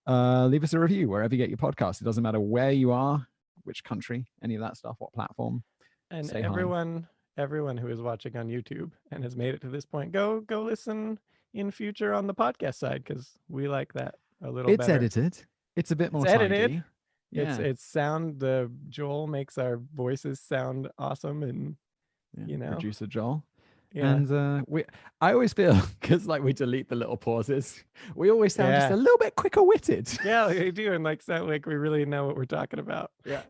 Leave us a review wherever you get your podcast. It doesn't matter where you are, which country, any of that stuff, what platform. And Say hi. everyone who is watching on YouTube and has made it to this point, go listen in future on the podcast side, because we like that a little It's better. edited. It's a bit more edited. tidy. Yeah. It's sound. The Joel makes our voices sound awesome, and you know, producer Joel. yeah. And I always feel, because like we delete the little pauses, we always sound just Yeah. a little bit quicker witted. Yeah, they do, and like sound like we really know what we're talking about. Yeah.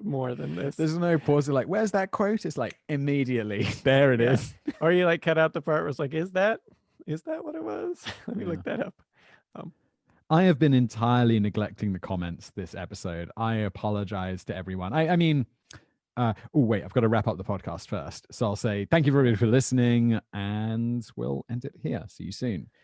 More than this. There's no pause. Like, where's that quote? It's like immediately there it Yeah. is. Or you like cut out the part where it's like, is that what it was? Let me look that up. I have been entirely neglecting the comments this episode. I apologize to everyone. I mean, oh wait, I've got to wrap up the podcast first. So I'll say thank you everybody for listening, and we'll end it here. See you soon.